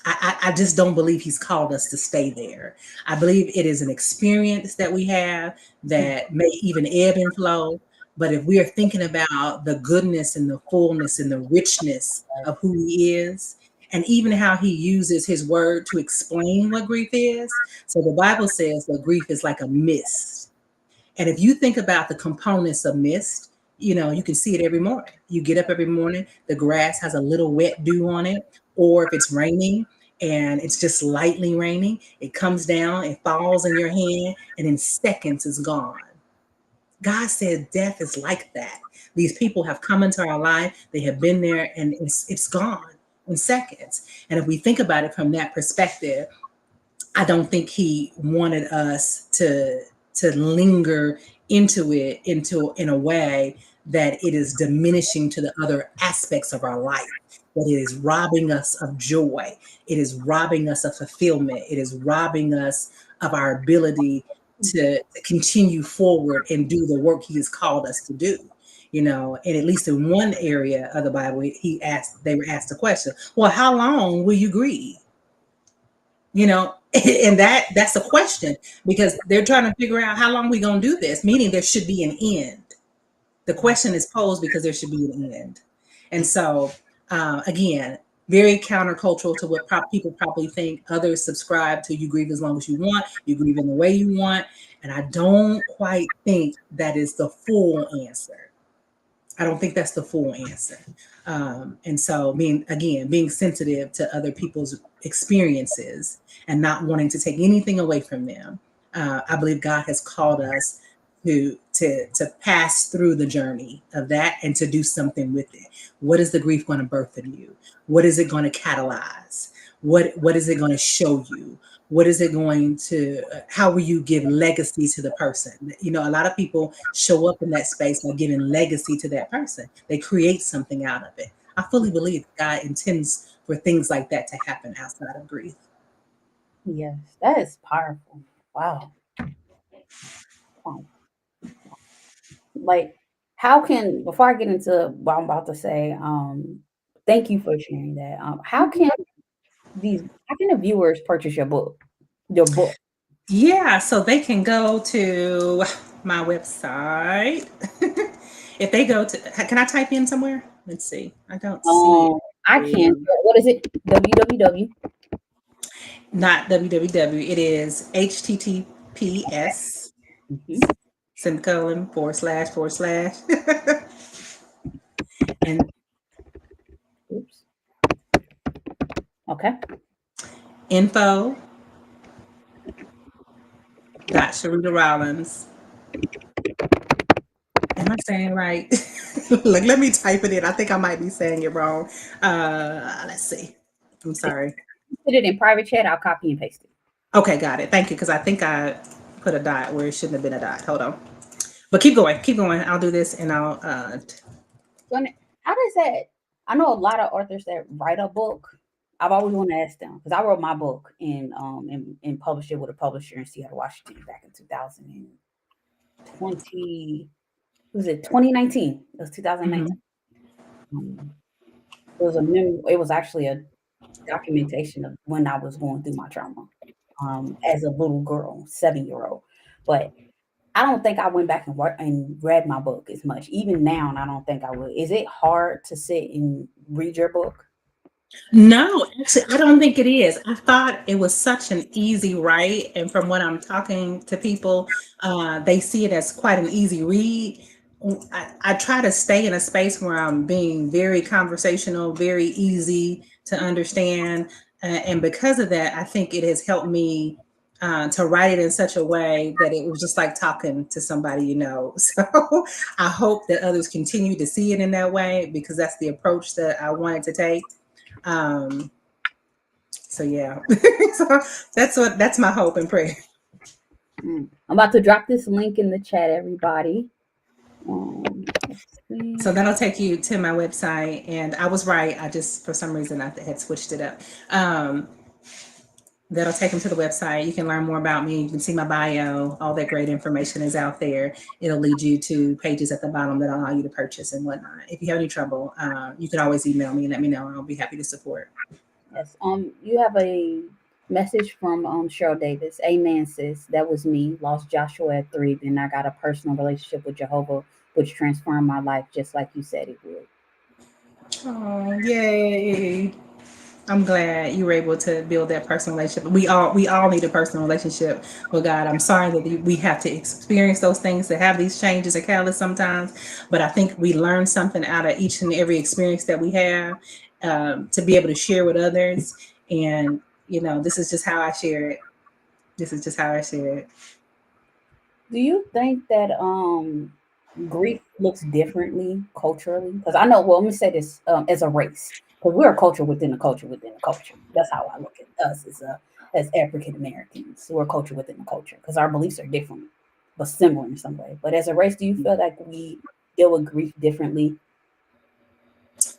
I just don't believe he's called us to stay there. I believe it is an experience that we have that may even ebb and flow. But if we are thinking about the goodness and the fullness and the richness of who he is, and even how he uses his word to explain what grief is. So the Bible says that grief is like a mist. And if you think about the components of mist, you can see it every morning. You get up every morning, the grass has a little wet dew on it, or if it's raining and it's just lightly raining, it comes down, it falls in your hand, and in seconds it's gone. God said death is like that. These people have come into our life, they have been there, and it's gone in seconds. And if we think about it from that perspective, I don't think he wanted us to linger into it in a way that it is diminishing to the other aspects of our life, that it is robbing us of joy, it is robbing us of fulfillment, it is robbing us of our ability to continue forward and do the work he has called us to do. And at least in one area of the Bible, they were asked the question, well, how long will you grieve? And that's a question, because they're trying to figure out how long we're going to do this, meaning there should be an end. The question is posed because there should be an end. And so, again, very countercultural to what people probably think. Others subscribe to you grieve as long as you want, you grieve in the way you want. And I don't quite think that is the full answer. I don't think that's the full answer. And so being sensitive to other people's experiences and not wanting to take anything away from them. I believe God has called us to pass through the journey of that and to do something with it. What is the grief going to birth in you? What is it going to catalyze? What is it going to show you? What is it going to, how will you give legacy to the person? A lot of people show up in that space by giving legacy to that person. They create something out of it. I fully believe God intends for things like that to happen outside of grief. Yes, that is powerful. Wow. Like, before I get into what I'm about to say, thank you for sharing that. How can the viewers purchase your book? Yeah, so they can go to my website If they go to, can I type in somewhere? Let's see. I don't see I can. it. What is it? www. Not www. It is https Mhm. semicolon // and Oops. Okay. info dot Shareda Rollins. Am I saying it right? Like, let me type it in. I think I might be saying it wrong. Let's see. I'm sorry. Put it in private chat. I'll copy and paste it. Okay, got it. Thank you. Because I think I put a dot where it shouldn't have been a dot. Hold on. But keep going. Keep going. I'll do this and I'll. So how does that? I know a lot of authors that write a book. I've always wanted to ask them because I wrote my book and published it with a publisher in Seattle, Washington, back in 2020. Was it 2019? It was 2019. It was actually a documentation of when I was going through my trauma as a little girl, 7-year-old. But I don't think I went back and read my book as much. Even now, and I don't think I would. Is it hard to sit and read your book? No, actually, I don't think it is. I thought it was such an easy write, and from when I'm talking to people, they see it as quite an easy read. I try to stay in a space where I'm being very conversational, very easy to understand, and because of that, I think it has helped me to write it in such a way that it was just like talking to somebody you know. So I hope that others continue to see it in that way because that's the approach that I wanted to take. Um, so yeah, so that's my hope and prayer. I'm about to drop this link in the chat, everybody. So that'll take you to my website, and I was right. I just for some reason I had switched it up. That'll take them to the website. You can learn more about me. You can see my bio. All that great information is out there. It'll lead you to pages at the bottom that allow you to purchase and whatnot. If you have any trouble, you can always email me and let me know. I'll be happy to support. Yes. You have a message from Cheryl Davis. Amen, sis. That was me. Lost Joshua at 3. Then I got a personal relationship with Jehovah, which transformed my life just like you said it would. Oh, yay. I'm glad you were able to build that personal relationship. We all need a personal relationship with God. I'm sorry that we have to experience those things to have these changes and catalysts sometimes, but I think we learn something out of each and every experience that we have to be able to share with others. And this is just how I share it. This is just how I share it. Do you think that grief looks differently culturally? Because I know, well, let me say this as a race, because we're a culture within a culture within a culture. That's how I look at us as African Americans. We're a culture within a culture because our beliefs are different, but similar in some way. But as a race, do you feel like we deal with grief differently?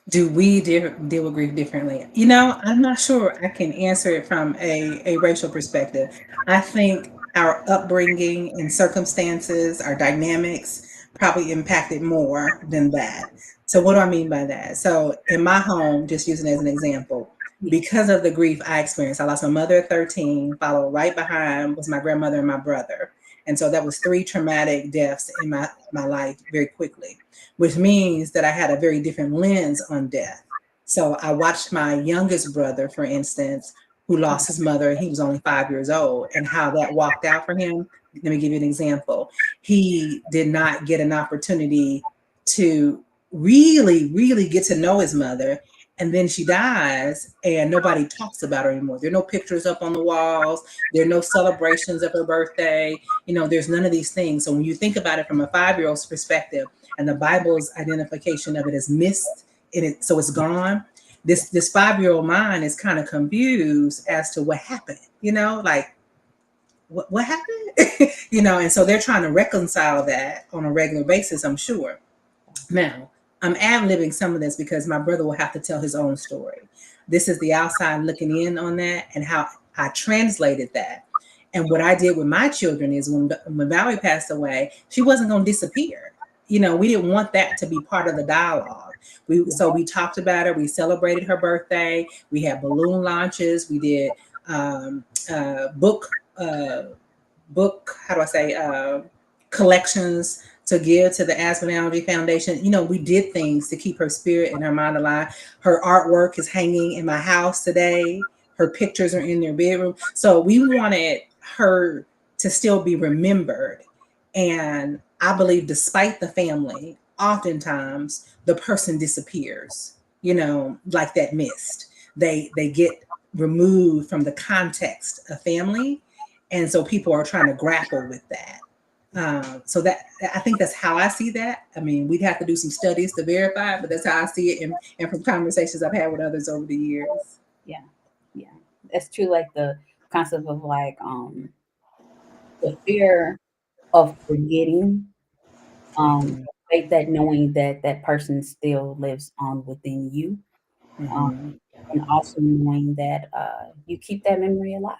Do we deal with grief differently? I'm not sure I can answer it from a racial perspective. I think our upbringing and circumstances, our dynamics probably impacted more than that. So, what do I mean by that? So, in my home, just using it as an example, because of the grief I experienced, I lost my mother at 13, followed right behind was my grandmother and my brother. And so that was 3 traumatic deaths in my life very quickly, which means that I had a very different lens on death. So I watched my youngest brother, for instance, who lost his mother. He was only 5 years old, and how that walked out for him. Let me give you an example. He did not get an opportunity to really, really get to know his mother. And then she dies, and nobody talks about her anymore. There are no pictures up on the walls. There are no celebrations of her birthday. There's none of these things. So when you think about it from a 5-year-old's perspective, and the Bible's identification of it as missed in it, so it's gone. This 5-year-old mind is kind of confused as to what happened. Like what happened? And so they're trying to reconcile that on a regular basis, I'm sure. Now, I'm ad-libbing some of this because my brother will have to tell his own story. This is the outside looking in on that and how I translated that. And what I did with my children is when Valerie passed away, she wasn't going to disappear. We didn't want that to be part of the dialogue. So we talked about her. We celebrated her birthday. We had balloon launches. We did book. How do I say? collections to give to the Aspen Allergy Foundation. We did things to keep her spirit and her mind alive. Her artwork is hanging in my house today. Her pictures are in their bedroom. So we wanted her to still be remembered. And I believe despite the family, oftentimes the person disappears, like that mist. They get removed from the context of family. And so people are trying to grapple with that. So that, I think that's how I see that. I mean, we'd have to do some studies to verify, but that's how I see it, and from conversations I've had with others over the years. Yeah, yeah, that's true. Like the concept of like the fear of forgetting, Mm-hmm. faith that knowing that that person still lives on within you, um, Mm-hmm. and also knowing that you keep that memory alive.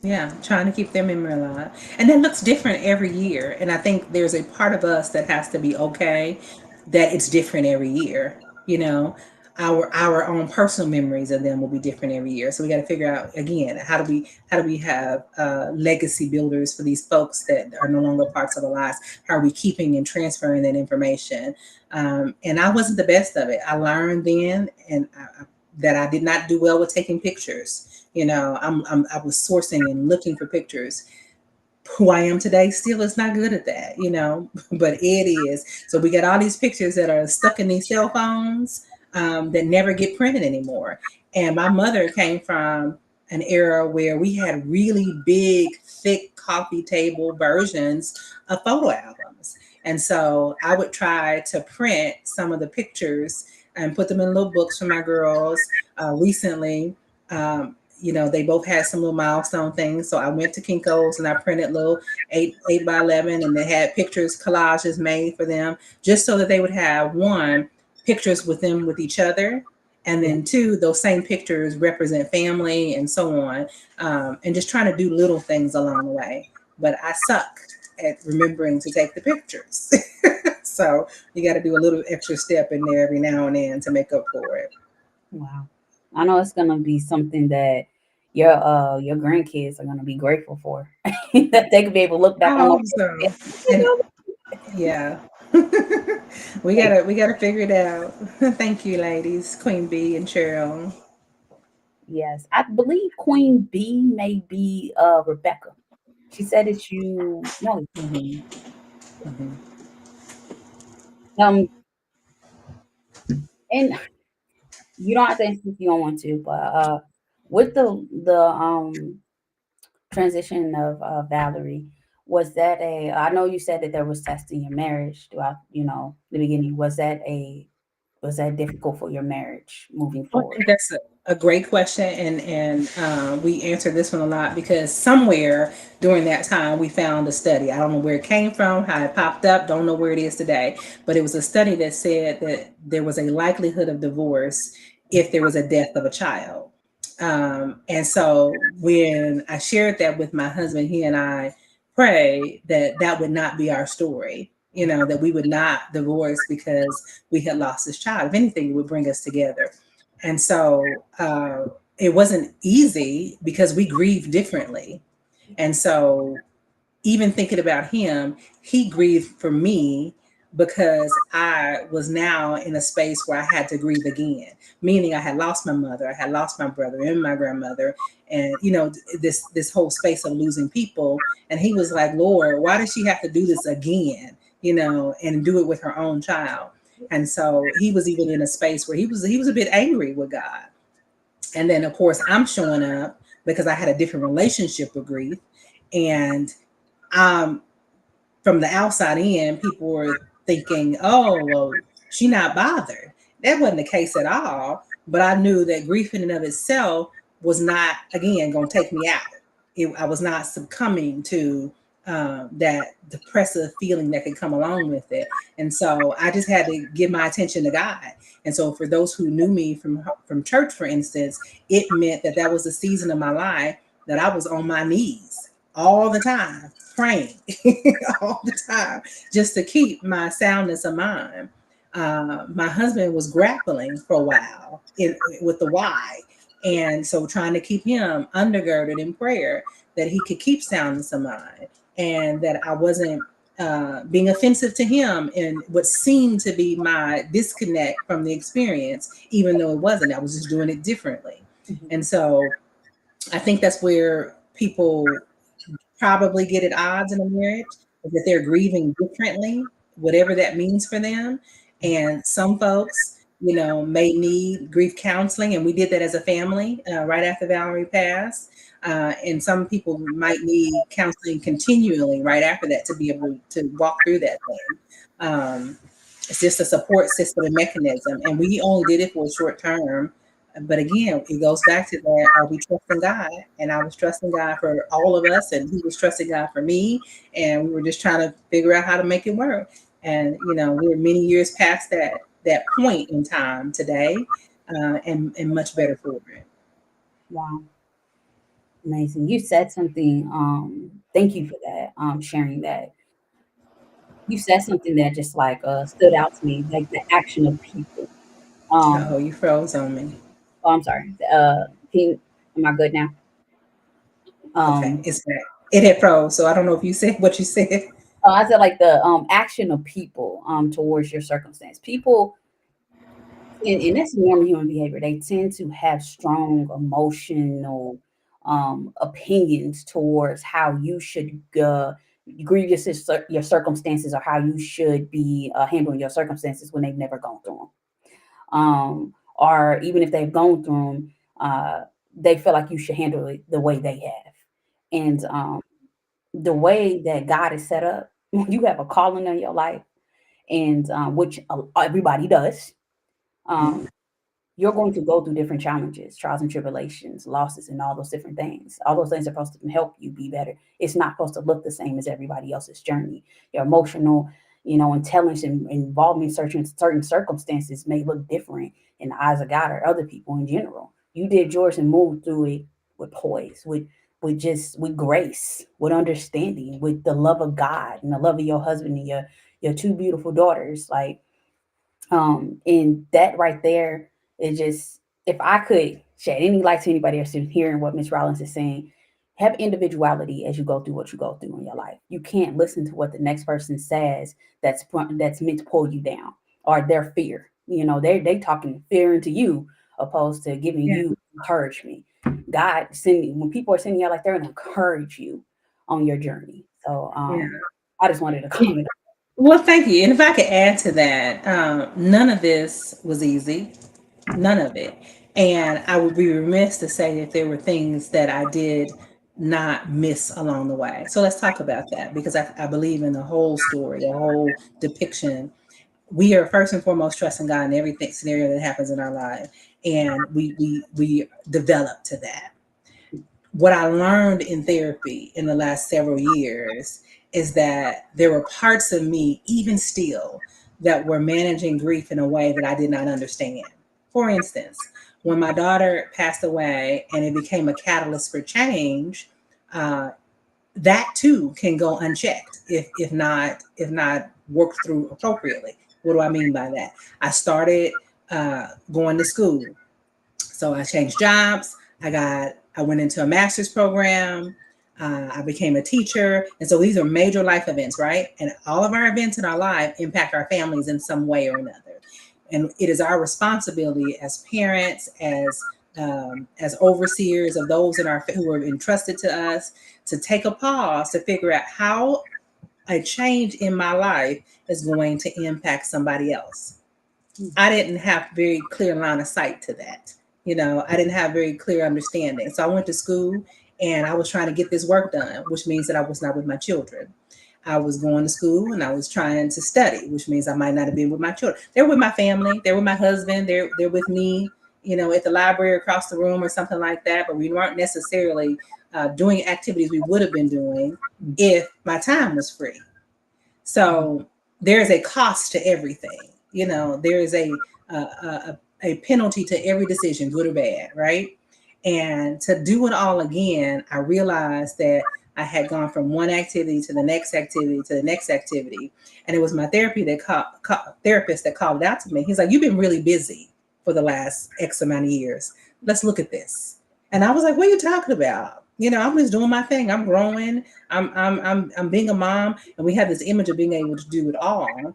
Yeah, trying to keep their memory alive. And that looks different every year. And I think there's a part of us that has to be okay that it's different every year. You know, our own personal memories of them will be different every year. So we got to figure out again, how do we have legacy builders for these folks that are no longer parts of our lives? How are we keeping and transferring that information? And I wasn't the best of it. I learned then, that I did not do well with taking pictures. I was sourcing and looking for pictures. Who I am today still is not good at that, but Ed is. So we got all these pictures that are stuck in these cell phones, that never get printed anymore. And my mother came from an era where we had really big, thick coffee table versions of photo albums. And so I would try to print some of the pictures and put them in little books for my girls. Recently, they both had some little milestone things. So I went to Kinko's and I printed little 8 by 11, and they had pictures, collages made for them, just so that they would have one, pictures with them with each other, and Yeah. then two, those same pictures represent family and so on, and just trying to do little things along the way. But I suck at remembering to take the pictures. So you got to do a little extra step in there every now and then to make up for it. Wow. I know it's gonna be something that your grandkids are gonna be grateful for. That they could be able to look back I on hope those. so. And yeah. we gotta figure it out. Thank you, ladies, Queen Bee and Cheryl. Yes, I believe Queen Bee may be Rebecca. She said that you know. Hmm. Hmm. Um, and you don't have to answer if you don't want to, but with the transition of Valerie, was that a? I know you said that there was testing your marriage throughout, the beginning. Was that difficult for your marriage moving I forward? think that's a great question, and we answered this one a lot because somewhere during that time we found a study. I don't know where it came from, how it popped up, don't know where it is today, but it was a study that said that there was a likelihood of divorce if there was a death of a child. And so when I shared that with my husband, he and I prayed that that would not be our story. That we would not divorce because we had lost this child. If anything, it would bring us together. And so it wasn't easy because we grieve differently. And so even thinking about him, he grieved for me because I was now in a space where I had to grieve again, meaning I had lost my mother, I had lost my brother and my grandmother, and this whole space of losing people. And he was like, Lord, why does she have to do this again? And do it with her own child. And so he was even in a space where he was a bit angry with God. And then of course I'm showing up because I had a different relationship with grief. And um, from the outside in, people were thinking, oh, well, she not bothered. That wasn't the case at all. But I knew that grief in and of itself was not, again, going to take me out. I was not succumbing to that depressive feeling that could come along with it. And so I just had to give my attention to God. And so for those who knew me from church, for instance, it meant that that was a season of my life that I was on my knees all the time, praying all the time, just to keep my soundness of mind. My husband was grappling for a while with the why. And so trying to keep him undergirded in prayer that he could keep soundness of mind, and that I wasn't being offensive to him and what seemed to be my disconnect from the experience, even though it wasn't. I was just doing it differently. Mhm. And so I think that's where people probably get at odds in a marriage, is that they're grieving differently, whatever that means for them. And some folks, may need grief counseling, and we did that as a family right after Valerie passed. And some people might need counseling continually right after that to be able to walk through that thing. It's just a support system and mechanism, and we only did it for a short term. But again, it goes back to that: are we trusting God? And I was trusting God for all of us, and He was trusting God for me, and we were just trying to figure out how to make it work. And we're many years past that point in time today, and much better for it. Wow, amazing. You said something. Thank you for that. Sharing that. You said something that just like stood out to me, like the action of people. Oh, Um, you froze on me. oh, I'm sorry. Am I good now? Okay, Um, it's back. It had froze, so I don't know if you said what you said. I said like the action of people towards your circumstance. People, and that's normal human behavior. They tend to have strong emotional opinions towards how you should grieve your circumstances, or how you should be handling your circumstances when they've never gone through them. Or even if they've gone through them, they feel like you should handle it the way they have. And the way that God is set up, when you have a calling in your life, and which everybody does, Mhm. um, you're going to go through different challenges, trials and tribulations, losses, and all those different things. All those things are supposed to help you be better. It's not supposed to look the same as everybody else's journey. Your emotional, intelligence and involvement in certain circumstances may look different in the eyes of God or other people in general. You did yours and moved through it with poise, with grace, with understanding, with the love of God and the love of your husband and your two beautiful daughters. Like and that right there is just, if I could shed any light to anybody else who's hearing what Miss Rollins is saying, have individuality as you go through what you go through in your life. You can't listen to what the next person says that's meant to pull you down, or their fear. They talking fear into you, opposed to giving Yeah, you encouragement. God sending, when people are sending you out, like, they're gonna encourage you on your journey. So yeah. I just wanted to comment. Well, thank you. And if I could add to that, none of this was easy, none of it. And I would be remiss to say that there were things that I did not miss along the way. So let's talk about that, because I believe in the whole story, the whole depiction. We are first and foremost trusting God in everything scenario that happens in our life, and we develop to that. What I learned in therapy in the last several years is that there were parts of me, even still, that were managing grief in a way that I did not understand. For instance, when my daughter passed away and it became a catalyst for change, uh, that too can go unchecked if not worked through appropriately. What do I mean by that? I started going to school, so I changed jobs. I went into a master's program. I became a teacher. And so these are major life events, right? And all of our events in our life impact our families in some way or another. And it is our responsibility as parents, as overseers of those in our who are entrusted to us, to take a pause to figure out how a change in my life is going to impact somebody else. I didn't have very clear line of sight to that. I didn't have very clear understanding. So I went to school and I was trying to get this work done, which means that I was not with my children. I was going to school and I was trying to study, which means I might not have been with my children. They're with my family, they're with my husband, they're with me, at the library across the room or something like that. But we weren't necessarily doing activities we would have been doing if my time was free. So there's a cost to everything. There is a penalty to every decision, good or bad, right? And to do it all again, I realized that I had gone from one activity to the next activity to the next activity, and it was my therapist that called it out to me. He's like, "You've been really busy for the last X amount of years. Let's look at this." And I was like, "What are you talking about?" I'm just doing my thing. I'm growing. I'm being a mom, and we have this image of being able to do it all.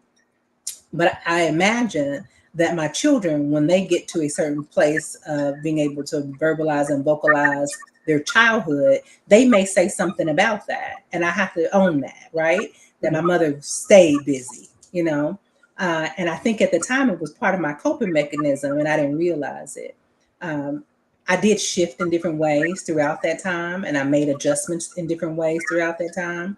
But I imagine that my children, when they get to a certain place of being able to verbalize and vocalize their childhood, they may say something about that. And I have to own that, right? That my mother stayed busy. And I think at the time it was part of my coping mechanism and I didn't realize it. Um, I did shift in different ways throughout that time and I made adjustments in different ways throughout that time.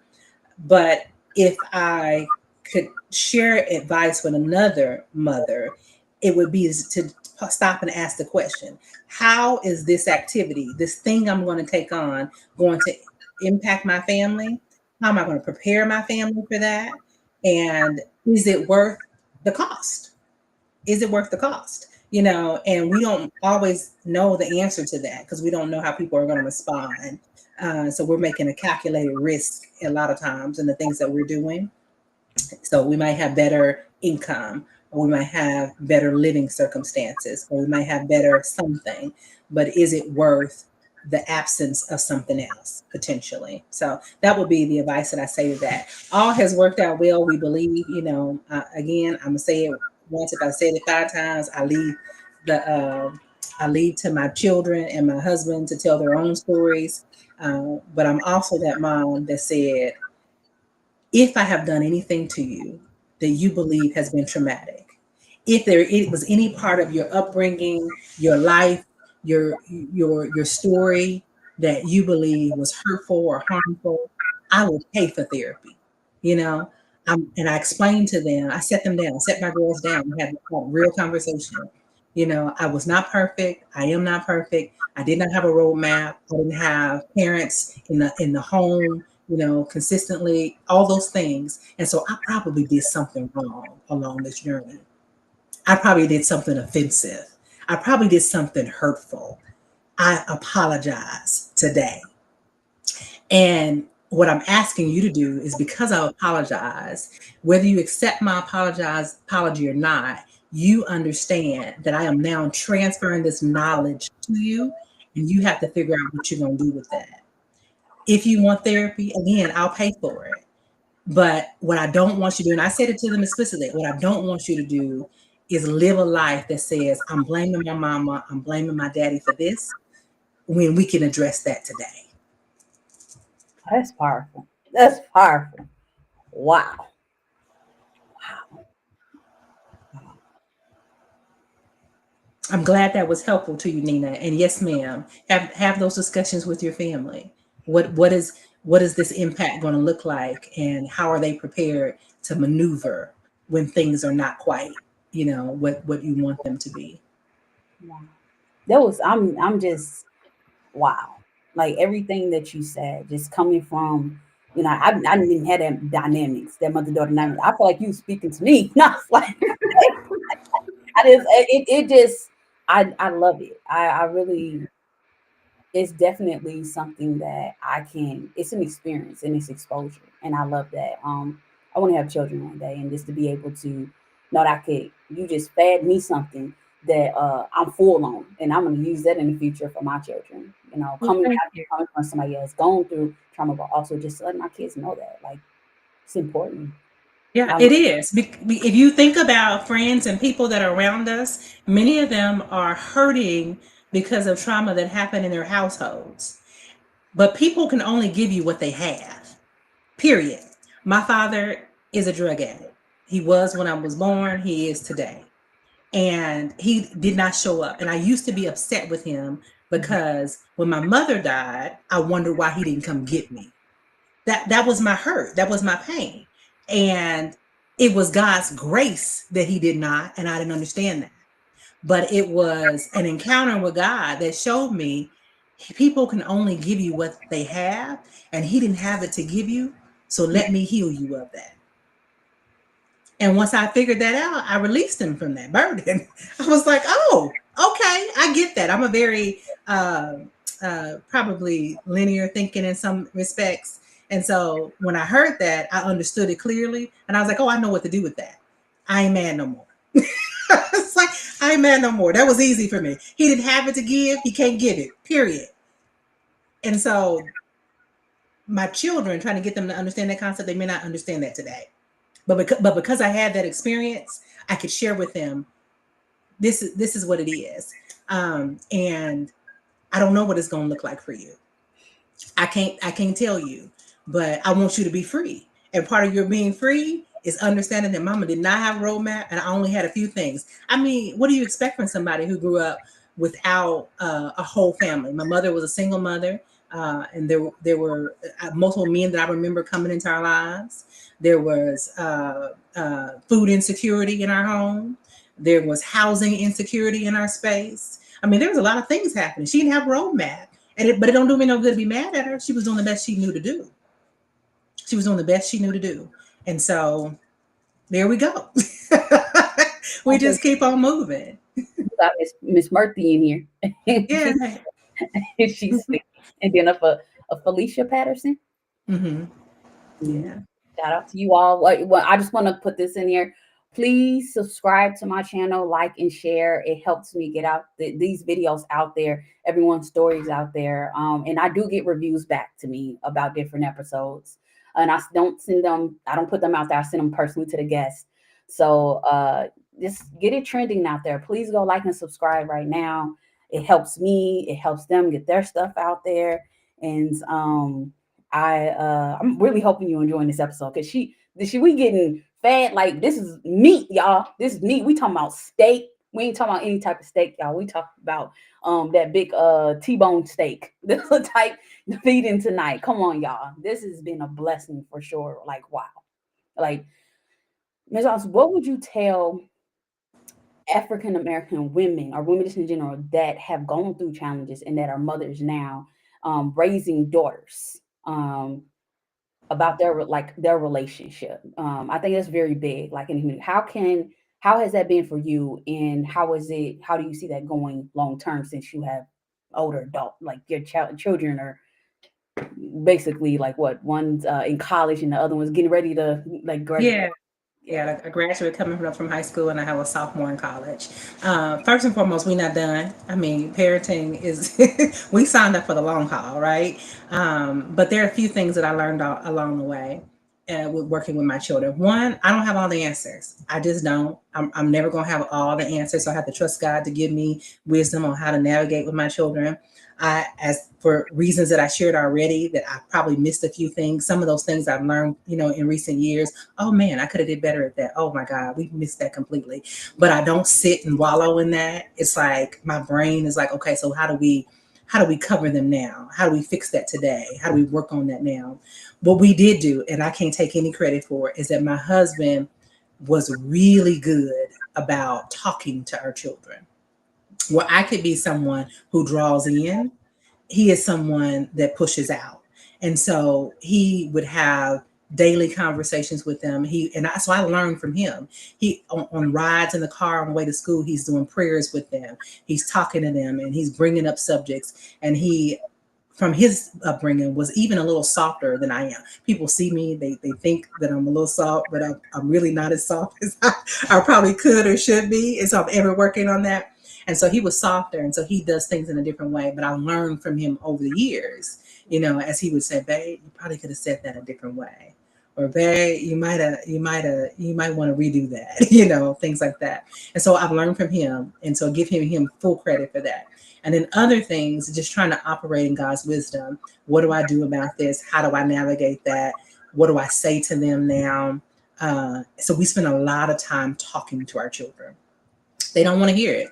But if I could share advice with another mother, it would be to stop and ask the question, how is this activity, this thing I'm going to take on, going to impact my family? How am I going to prepare my family for that? And is it worth the cost? Is it worth the cost? And we don't always know the answer to that because we don't know how people are going to respond. So we're making a calculated risk a lot of times in the things that we're doing. So we might have better income, or we might have better living circumstances, or we might have better something, but is it worth the absence of something else potentially? So that would be the advice that I say to that. All has worked out well, we believe. Again, I'm gonna say it once. If I said it 5 times, the I leave to my children and my husband to tell their own stories. But I'm also that mom that said, if I have done anything to you that you believe has been traumatic, if it was any part of your upbringing, your life, your story that you believe was hurtful or harmful, I will pay for therapy. You know, and I explained to them, I set them down, set my girls down, we had a real conversation. I was not perfect. I am not perfect. I did not have a roadmap. I didn't have parents in the home, consistently, all those things. And so I probably did something wrong along this journey. I probably did something offensive. I probably did something hurtful. I apologize today. And what I'm asking you to do is, because I apologize, whether you accept my apology or not, you understand that I am now transferring this knowledge to you, and you have to figure out what you're going to do with that. If you want therapy, again, I'll pay for it. But what I don't want you to do, and I said it to them explicitly, what I don't want you to do is live a life that says, I'm blaming my mama, I'm blaming my daddy for this, when we can address that today. That's powerful. That's powerful. Wow. I'm glad that was helpful to you, Nina. And yes, ma'am, have those discussions with your family. What is this impact going to look like, and how are they prepared to maneuver when things are not quite, what you want them to be? Wow. I'm just wow. Like everything that you said, just coming from, I didn't have that dynamics, that mother-daughter dynamic. I feel like you speaking to me. Not like it just I love it. I really, it's definitely something that it's an experience and it's exposure. And I love that. I want to have children one day, and just to be able to know that you just fed me something that I'm full on, and I'm going to use that in the future for my children. Well, thank you. Coming from somebody else going through trauma, but also just letting my kids know that, like, it's important. Yeah, it is. If you think about friends and people that are around us, many of them are hurting because of trauma that happened in their households. But people can only give you what they have, period. My father is a drug addict. He was when I was born, he is today. And he did not show up. And I used to be upset with him because when my mother died, I wondered why he didn't come get me. That was my hurt. That was my pain. And it was God's grace that he did not, and I didn't understand that. But it was an encounter with God that showed me people can only give you what they have, and he didn't have it to give you. So let me heal you of that. And once I figured that out, I released him from that burden. I was like, oh, okay, I get that. I'm a very probably linear thinking in some respects. And so when I heard that, I understood it clearly. And I was like, oh, I know what to do with that. I ain't mad no more. It's like, I ain't mad no more. That was easy for me. He didn't have it to give. He can't give it, period. And so my children, trying to get them to understand that concept, they may not understand that today. But because I had that experience, I could share with them, this is what it is. And I don't know what it's going to look like for you. I can't tell you, but I want you to be free. And part of your being free is understanding that mama did not have a roadmap and I only had a few things. I mean, what do you expect from somebody who grew up without a whole family? My mother was a single mother, and there were multiple men that I remember coming into our lives. There was food insecurity in our home. There was housing insecurity in our space. I mean, there was a lot of things happening. She didn't have a roadmap. But it don't do me no good to be mad at her. She was doing the best she knew to do. She was doing the best she knew to do. And so there we go. We Okay, just keep on moving. you got Miss Murphy in Yeah. here. She's speaking. And then a Felicia Patterson. Mm-hmm. Mhm. Yeah. Shout out to you all. Well, I just want to put this in here. Please subscribe to my channel, like and share. It helps me get out these videos out there, everyone's stories out there. And I do get reviews back to me about different episodes. And I don't send them, I don't put them out there. I send them personally to the guests. So just get it trending out there. Please go like and subscribe right now. It helps me, it helps them get their stuff out there. And I'm really hoping you're enjoying this episode because we getting fed like this is meat, y'all. This is meat. We talking about steak. We ain't talking about any type of steak, y'all. We talking about that big T-bone steak. This is the type feeding tonight. Come on, y'all. This has been a blessing for sure. Like wow. Like Ms. Ross, what would you tell African American women or women just in general that have gone through challenges and that are mothers now, raising daughters? About their relationship. I think that's very big. Like in the community, how has that been for you, and how do you see that going long term since you have older adult like your children are basically like what one's in college and the other one's getting ready to like graduate. Yeah. Yeah, like a graduate coming from high school, and I have a sophomore in college. First and foremost, we're not done. I mean, parenting is, we signed up for the long haul, right? But there are a few things that I learned along the way with working with my children. One, I don't have all the answers. I just don't. I'm never going to have all the answers. So I have to trust God to give me wisdom on how to navigate with my children. As for reasons that I shared already, that I probably missed a few things. Some of those things I've learned, in recent years. Oh man, I could have did better at that. Oh my God, we missed that completely. But I don't sit and wallow in that. It's like my brain is like, okay, so how do we cover them now? How do we fix that today? How do we work on that now? What we did do, and I can't take any credit for it, is that my husband was really good about talking to our children. Where I could be someone who draws in, he is someone that pushes out. And so he would have daily conversations with them. So I learned from him. He on rides in the car on the way to school, he's doing prayers with them. He's talking to them and he's bringing up subjects. And he, from his upbringing, was even a little softer than I am. People see me, they think that I'm a little soft, but I'm really not as soft as I probably could or should be. And so I'm ever working on that. And so he was softer. And so he does things in a different way. But I learned from him over the years, as he would say, babe, you probably could have said that a different way. Or babe, you might want to redo that, things like that. And so I've learned from him. And so give him full credit for that. And then other things, just trying to operate in God's wisdom. What do I do about this? How do I navigate that? What do I say to them now? So we spend a lot of time talking to our children. They don't want to hear it.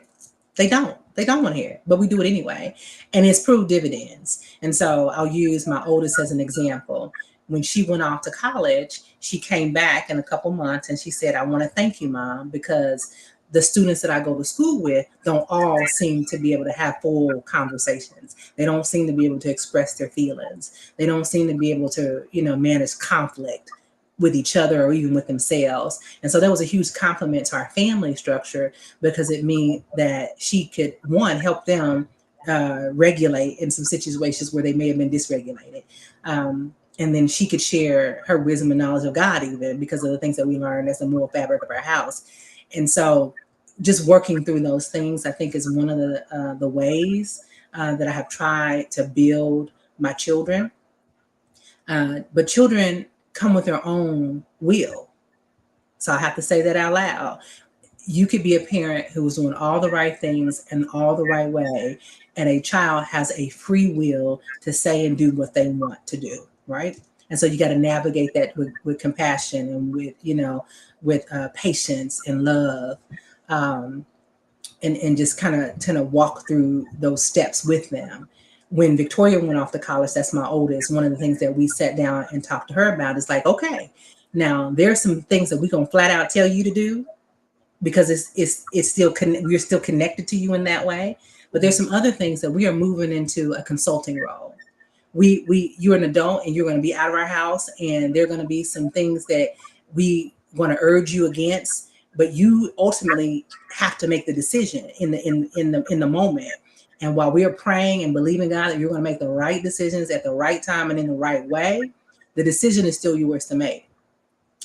They don't want to hear it, but we do it anyway. And it's proved dividends. And so I'll use my oldest as an example. When she went off to college, she came back in a couple months and she said, I want to thank you, Mom, because the students that I go to school with don't all seem to be able to have full conversations. They don't seem to be able to express their feelings. They don't seem to be able to, manage conflict with each other or even with themselves. And so that was a huge compliment to our family structure, because it means that she could, one, help them regulate in some situations where they may have been dysregulated. And then she could share her wisdom and knowledge of God, even because of the things that we learned as the moral fabric of our house. And so just working through those things, I think, is one of the ways that I have tried to build my children. But children come with their own will. So I have to say that out loud. You could be a parent who is doing all the right things and all the right way, and a child has a free will to say and do what they want to do, right? And so you got to navigate that with compassion and with patience and love, um, and just kind of walk through those steps with them. When Victoria went off to college, that's my oldest, one of the things that we sat down and talked to her about is like, okay, now there's some things that we're gonna flat out tell you to do because it's still we're still connected to you in that way. But there's some other things that we are moving into a consulting role. You're an adult and you're going to be out of our house, and there are going to be some things that we want to urge you against, but you ultimately have to make the decision in the moment. And while we are praying and believing God that you're going to make the right decisions at the right time and in the right way, the decision is still yours to make.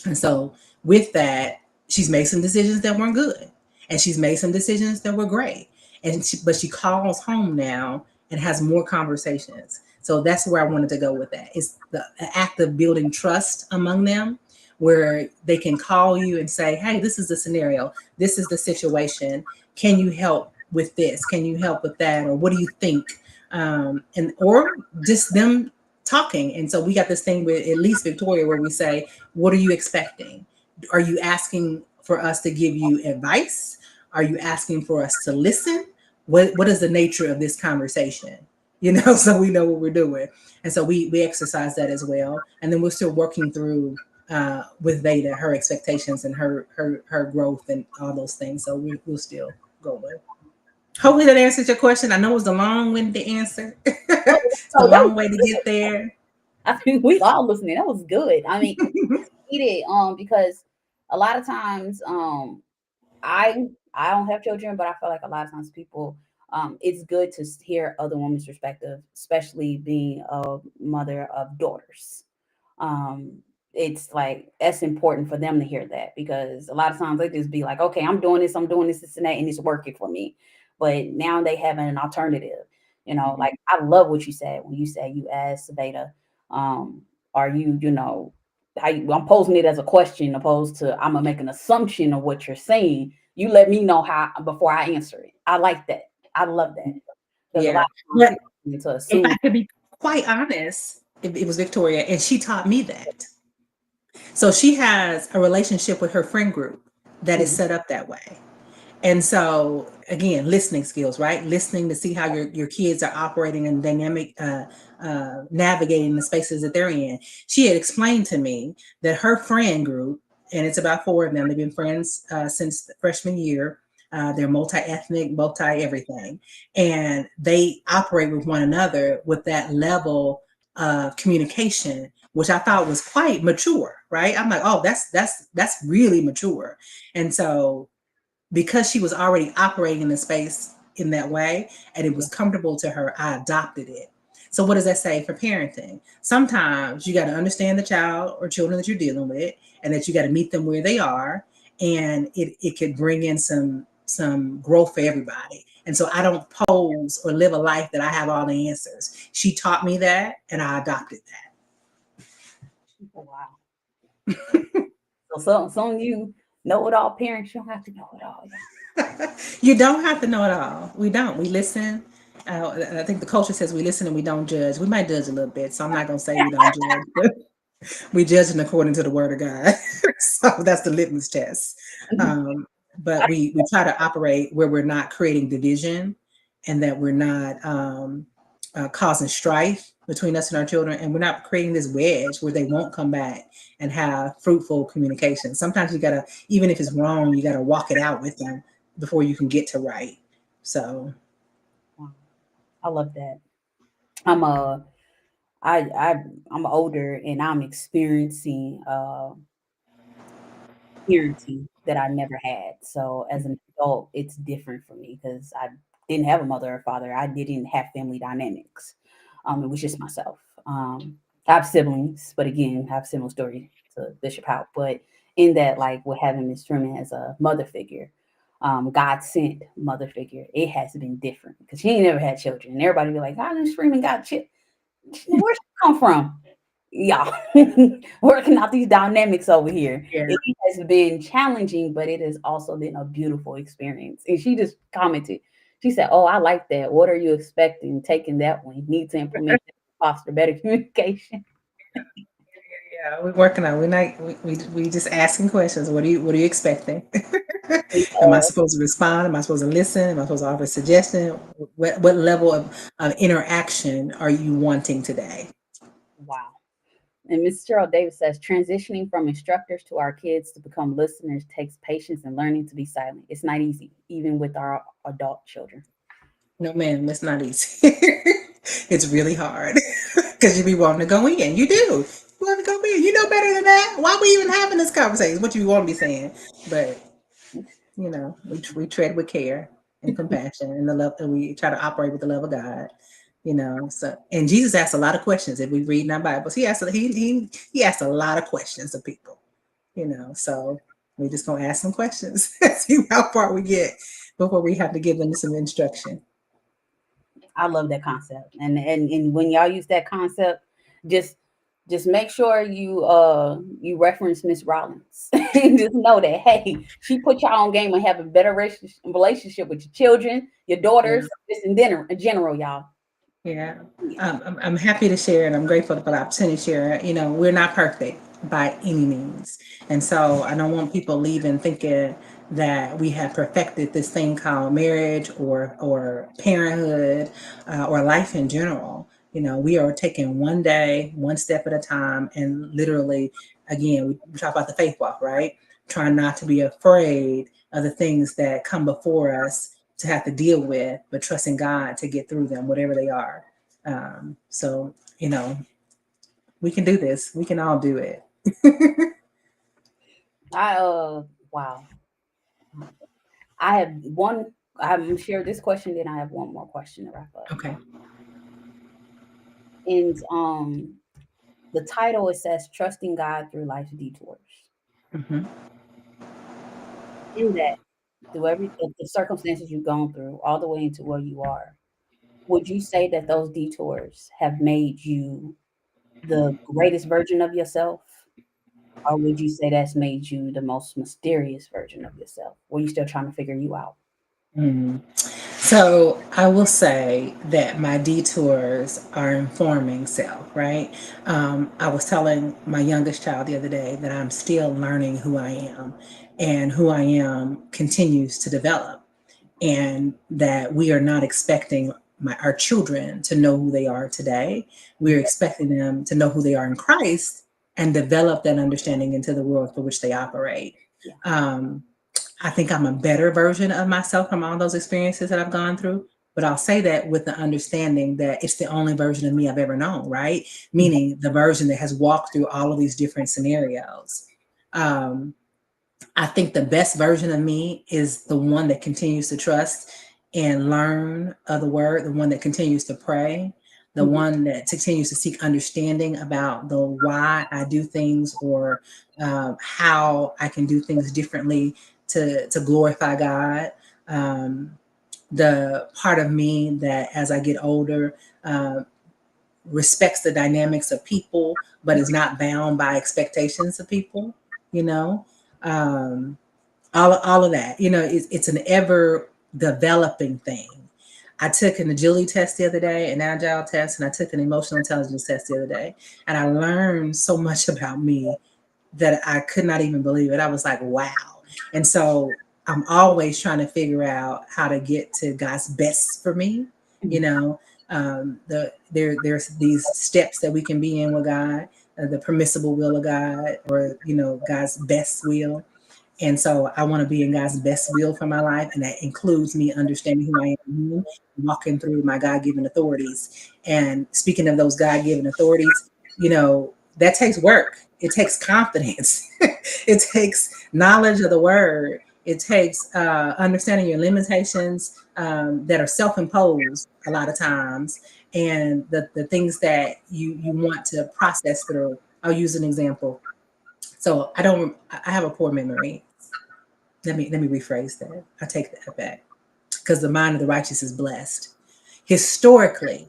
And so with that, she's made some decisions that weren't good, and she's made some decisions that were great. But she calls home now and has more conversations. So that's where I wanted to go with that. It's the act of building trust among them, where they can call you and say, hey, this is the scenario. This is the situation. Can you help with this? Can you help with that? Or what do you think? Or just them talking. And so we got this thing with at least Victoria where we say, what are you expecting? Are you asking for us to give you advice? Are you asking for us to listen? What is the nature of this conversation? So we know what we're doing. And so we exercise that as well. And then we're still working through with Veda, her expectations and her growth and all those things. So we'll still go with. Hopefully that answers your question. I know it was a long-winded answer. It's a long way to get there. I think we all listening. That was good. I mean, it because a lot of times I don't have children, but I feel like a lot of times people it's good to hear other women's perspective, especially being a mother of daughters. It's like that's important for them to hear that, because a lot of times they just be like, okay, I'm doing this, and that, and it's working for me. But now they have an alternative. Like I love what you said when you said you asked Veda, are you, I'm posing it as a question opposed to I'm gonna make an assumption of what you're saying. You let me know how before I answer it. I like that. I love that. Yeah. But if I could be quite honest, it was Victoria, and she taught me that. So she has a relationship with her friend group that is set up that way. And so again, listening skills, right? Listening to see how your kids are operating and dynamic, navigating the spaces that they're in. She had explained to me that her friend group, and it's about 4 of them, they've been friends since the freshman year. They're multi-ethnic, multi-everything. And they operate with one another with that level of communication, which I thought was quite mature, right? I'm like, oh, that's really mature. And so because she was already operating in the space in that way and it was comfortable to her, I adopted it. So what does that say for parenting? Sometimes you got to understand the child or children that you're dealing with, and that you got to meet them where they are. And it could bring in some growth for everybody. And so I don't pose or live a life that I have all the answers. She taught me that, and I adopted that. Oh, wow. So some of you know-it-all parents, you don't have to know it all. You don't have to know it all. We don't. We listen. I think the culture says we listen and we don't judge. We might judge a little bit, so I'm not going to say we don't judge, but we judge according to the word of God. So that's the litmus test. But we try to operate where we're not creating division, and that we're not causing strife between us and our children, and we're not creating this wedge where they won't come back and have fruitful communication. Sometimes you gotta, even if it's wrong, you gotta walk it out with them before you can get to right. So I love that. I'm older, and I'm experiencing parenting that I never had. So as an adult, it's different for me because I didn't have a mother or father. I didn't have family dynamics. It was just myself. I have siblings, but again, I have similar story to Bishop Howe. But in that, like with having Miss Truman as a mother figure, God sent mother figure, it has been different because she ain't never had children. And everybody be like, how Miss Freeman got children? Where'd she come from? Y'all working out these dynamics over here. Yeah. It has been challenging, but it has also been a beautiful experience. And she just commented, she said, "Oh, I like that. What are you expecting? Taking that one. Need to implement that to foster better communication." Yeah, we're working on. We're not. We just asking questions. What are you expecting? Am I Uh, supposed to respond? Am I supposed to listen? Am I supposed to offer a suggestion? What level of interaction are you wanting today? wow. And Miss Cheryl Davis says, transitioning from instructors to our kids to become listeners takes patience and learning to be silent. It's not easy, even with our adult children. No, man, that's not easy. It's really hard because you be wanting to go in. You do. You want to go in. You know better than that. Why we even having this conversation? What you want to be saying? But we tread with care and compassion and the love, and we try to operate with the love of God. So and Jesus asked a lot of questions. If we read in our Bibles, he asked a lot of questions of people. So we're just gonna ask some questions, see how far we get before we have to give them some instruction. I love that concept. And when y'all use that concept, just just make sure you reference Miss Rollins. And just know that, hey, she put y'all on game and have a better relationship with your children, your Yeah. daughters, just in general, y'all. Yeah, Yeah. I'm happy to share, and I'm grateful for the opportunity to share. We're not perfect by any means, and so I don't want people leaving thinking that we have perfected this thing called marriage or parenthood or life in general. We are taking one day, one step at a time, and literally, again, we talk about the faith walk, right? Trying not to be afraid of the things that come before us to have to deal with, but trusting God to get through them, whatever they are. So, we can do this. We can all do it. I wow. I have one. I'm share this question, then I have one more question to wrap up. Okay. And the title, it says trusting God through life's detours. Hmm. In that, through every the circumstances you've gone through, all the way into where you are, would you say that those detours have made you the greatest version of yourself? Or would you say that's made you the most mysterious version of yourself? Or you still trying to figure you out? Mm. So I will say that my detours are informing self, right? I was telling my youngest child the other day that I'm still learning who I am, and who I am continues to develop, and that we are not expecting our children to know who they are today. We're expecting them to know who they are in Christ and develop that understanding into the world for which they operate. Yeah. Um, I think I'm a better version of myself from all those experiences that I've gone through. But I'll say that with the understanding that it's the only version of me I've ever known, right? Meaning the version that has walked through all of these different scenarios. Um, I think the best version of me is the one that continues to trust and learn of the word, the one that continues to pray, the Mhm. one that continues to seek understanding about the why I do things, or how I can do things differently to glorify God. Um, the part of me that, as I get older, uh, respects the dynamics of people, but is not bound by expectations of people. You know, um, all of that. It's an ever developing thing. I took an agility test the other day, an agile test, and I took an emotional intelligence test the other day, and I learned so much about me that I could not even believe it. I was like, wow. And so I'm always trying to figure out how to get to God's best for me. You know, there's these steps that we can be in with God, the permissible will of God, or God's best will. And so I want to be in God's best will for my life. And that includes me understanding who I am, walking through my God given authorities. And speaking of those God given authorities, that takes work. It takes confidence. It takes knowledge of the word. It takes understanding your limitations that are self imposed a lot of times, and the things that you want to process through. I'll use an example. So I have a poor memory. Let me rephrase that. I take that back, because the mind of the righteous is blessed. Historically,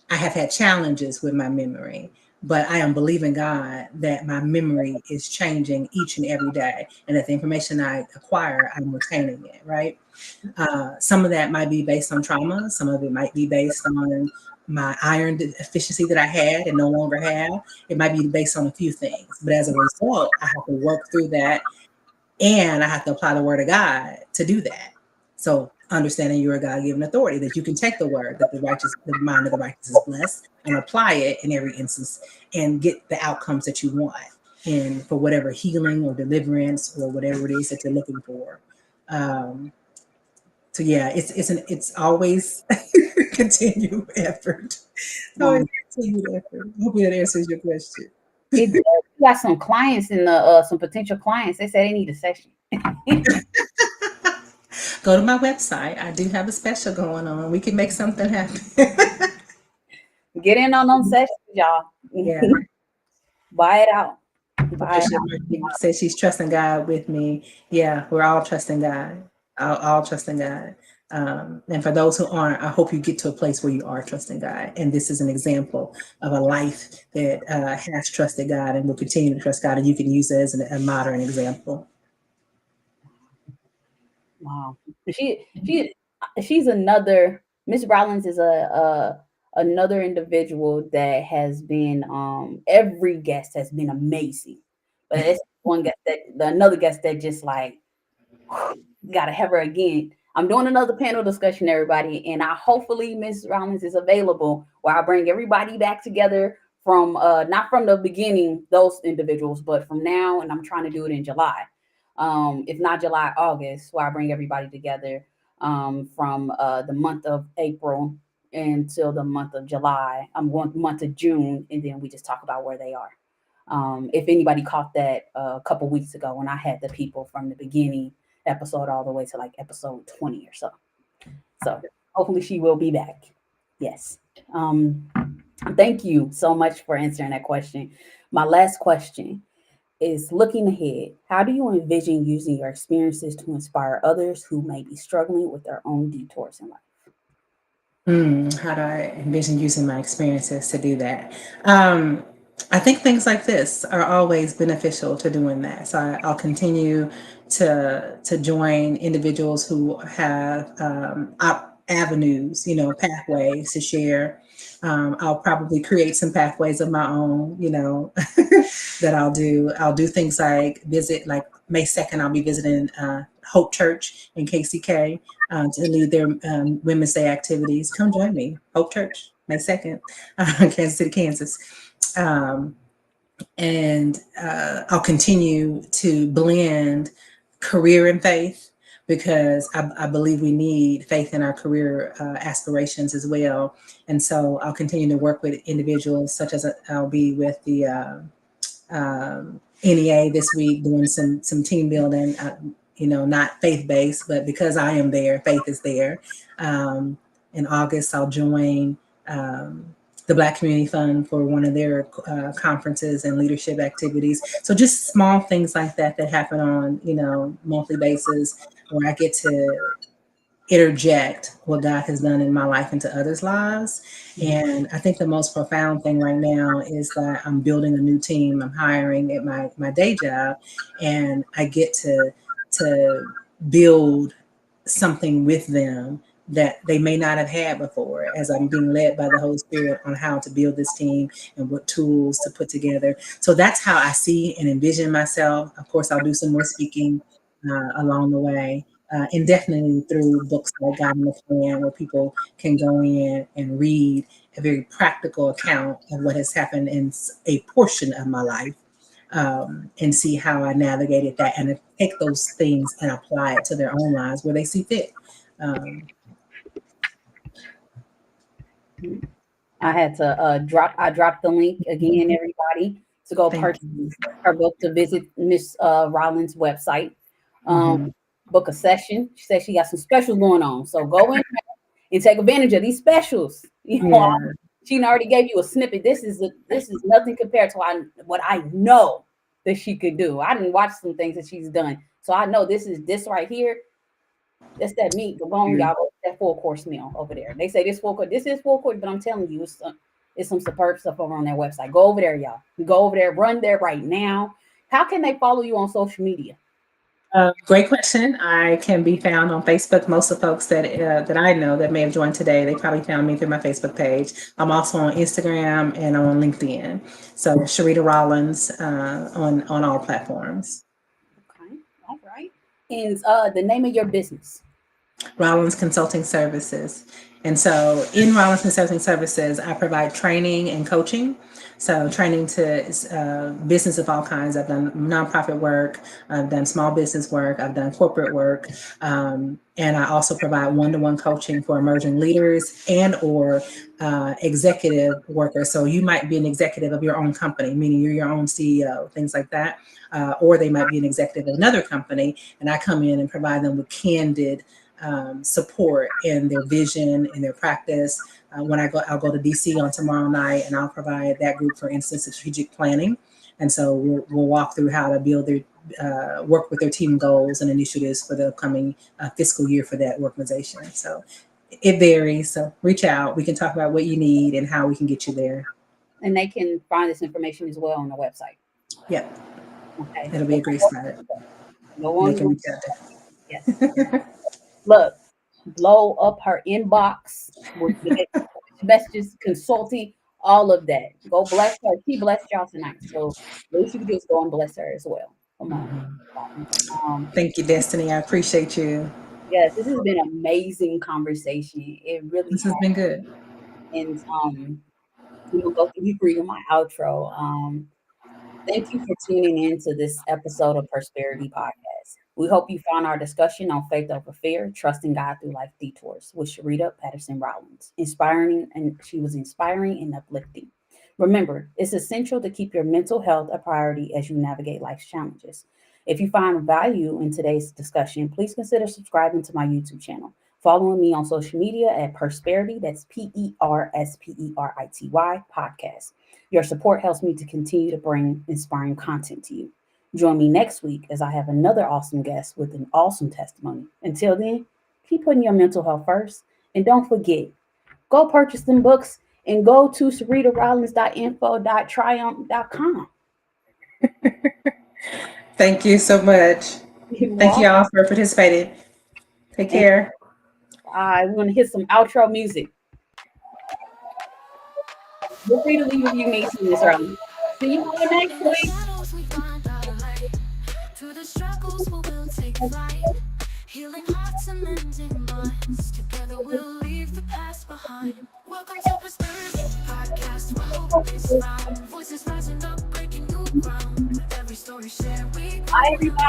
I have had challenges with my memory, but I am believing God that my memory is changing each and every day, and that the information I acquire, I'm retaining it, right? Some of that might be based on trauma. Some of it might be based on my iron deficiency that I had and no longer have. It might be based on a few things. But as a result, I have to work through that, and I have to apply the word of God to do that. So understanding you're a God-given authority, that you can take the word that the mind of the righteous is blessed, and apply it in every instance and get the outcomes that you want, and for whatever healing or deliverance or whatever it is that you're looking for. Um, so yeah, it's always continued effort. Always Wow. continued effort. Hopefully that answers your question. It does. We got some clients in the some potential clients. They said they need a session. Go to my website. I do have a special going on. We can make something happen. Get in on those sessions, y'all. Yeah. Buy it out. Buy it Patricia Murphy says she's trusting God with me. Yeah, we're all trusting God. All trusting God. And for those who aren't, I hope you get to a place where you are trusting God. And this is an example of a life that has trusted God and will continue to trust God. And you can use it as a modern example. Wow. She's another Miss Rollins is a another individual that has been every guest has been amazing. But it's one guest that another guest that just like gotta have her again. I'm doing another panel discussion, everybody, and I hopefully Miss Rollins is available where I bring everybody back together from not from the beginning, those individuals, but from now, and I'm trying to do it in July. If not July, August, where I bring everybody together from the month of April until the month of July. I'm going month of June, and then we just talk about where they are. If anybody caught that a couple weeks ago when I had the people from the beginning episode all the way to like episode 20 or so. So hopefully she will be back. Yes. Thank you so much for answering that question. My last question is looking ahead. How do you envision using your experiences to inspire others who may be struggling with their own detours in life? How do I envision using my experiences to do that? I think things like this are always beneficial to doing that. So I'll continue to join individuals who have avenues, pathways to share. I'll probably create some pathways of my own, that I'll do. I'll do things like visit, like May 2nd, I'll be visiting Hope Church in KCK to lead their Women's Day activities. Come join me, Hope Church, May 2nd, Kansas City, Kansas. And I'll continue to blend career and faith, because I believe we need faith in our career aspirations as well. And so I'll continue to work with individuals, such as I'll be with the NEA this week doing some team building, not faith-based, but because I am there, faith is there. In August, I'll join the Black Community Fund for one of their conferences and leadership activities. So just small things like that happen on, monthly basis, where I get to interject what God has done in my life into others' lives. And I think the most profound thing right now is that I'm building a new team. I'm hiring at my day job, and I get to build something with them that they may not have had before, as I'm being led by the Holy Spirit on how to build this team and what tools to put together. So that's how I see and envision myself. Of course, I'll do some more speaking along the way. And definitely through books like God in the Plan, where people can go in and read a very practical account of what has happened in a portion of my life, and see how I navigated that, and take those things and apply it to their own lives where they see fit. I had to dropped the link again, everybody, to go purchase her book, to visit Miss Rollins' website. Book a session. She said she got some specials going on. So go in and take advantage of these specials. She already gave you a snippet. This is nothing compared to what I know that she could do. I didn't watch some things that she's done. So I know this right here. That's that meat. Go on, y'all. Go that full course meal over there. They say this full course. This is full course, but I'm telling you, it's some superb stuff over on their website. Go over there, y'all. Go over there. Run there right now. How can they follow you on social media? Great question. I can be found on Facebook. Most of the folks that I know that may have joined today, they probably found me through my Facebook page. I'm also on Instagram and on LinkedIn. So Shareda Rollins on all platforms. Okay, all right. And the name of your business. Rollins Consulting Services. And so in Rollins Consulting Services, I provide training and coaching. So training to business of all kinds. I've done nonprofit work, I've done small business work, I've done corporate work, and I also provide one-to-one coaching for emerging leaders and or executive workers. So you might be an executive of your own company, meaning you're your own CEO, things like that. Or they might be an executive of another company, and I come in and provide them with candid support in their vision, in their practice. When I'll go to DC on tomorrow night, and I'll provide that group, for instance, strategic planning. And so we'll walk through how to build their work with their team goals and initiatives for the upcoming fiscal year for that organization. So it varies. So reach out. We can talk about what you need and how we can get you there. And they can find this information as well on the website. Yep. Okay. It'll be a great start. Go on. They can reach out there. Yes. Look, blow up her inbox with the messages, consulting, all of that. Go bless her. She blessed y'all tonight. So at least you can just go and bless her as well. Come on. Thank you, Destiny. I appreciate you. Yes, this has been an amazing conversation. It really This has been good. And we will go through you my outro. Thank you for tuning in to this episode of Persperity Podcast. We hope you found our discussion on faith over fear, trusting God through life detours with Shareda Patterson-Rollins. She was inspiring and uplifting. Remember, it's essential to keep your mental health a priority as you navigate life's challenges. If you find value in today's discussion, please consider subscribing to my YouTube channel. Following me on social media at Persperity, that's Persperity Podcast. Your support helps me to continue to bring inspiring content to you. Join me next week as I have another awesome guest with an awesome testimony. Until then, keep putting your mental health first. And don't forget, go purchase them books and go to SharedaRollins.info.triumph.com. Thank you so much. Thank you all for participating. Take care. We're going to hit some outro music. Feel free to leave if you need some this early. See you all next week. To the struggles we will take flight. Healing hearts and mending minds. Together we'll leave the past behind. Welcome to Persperity Podcast, where hope is found. Voices rising up, breaking new ground. Every story shared, we Bye, everybody.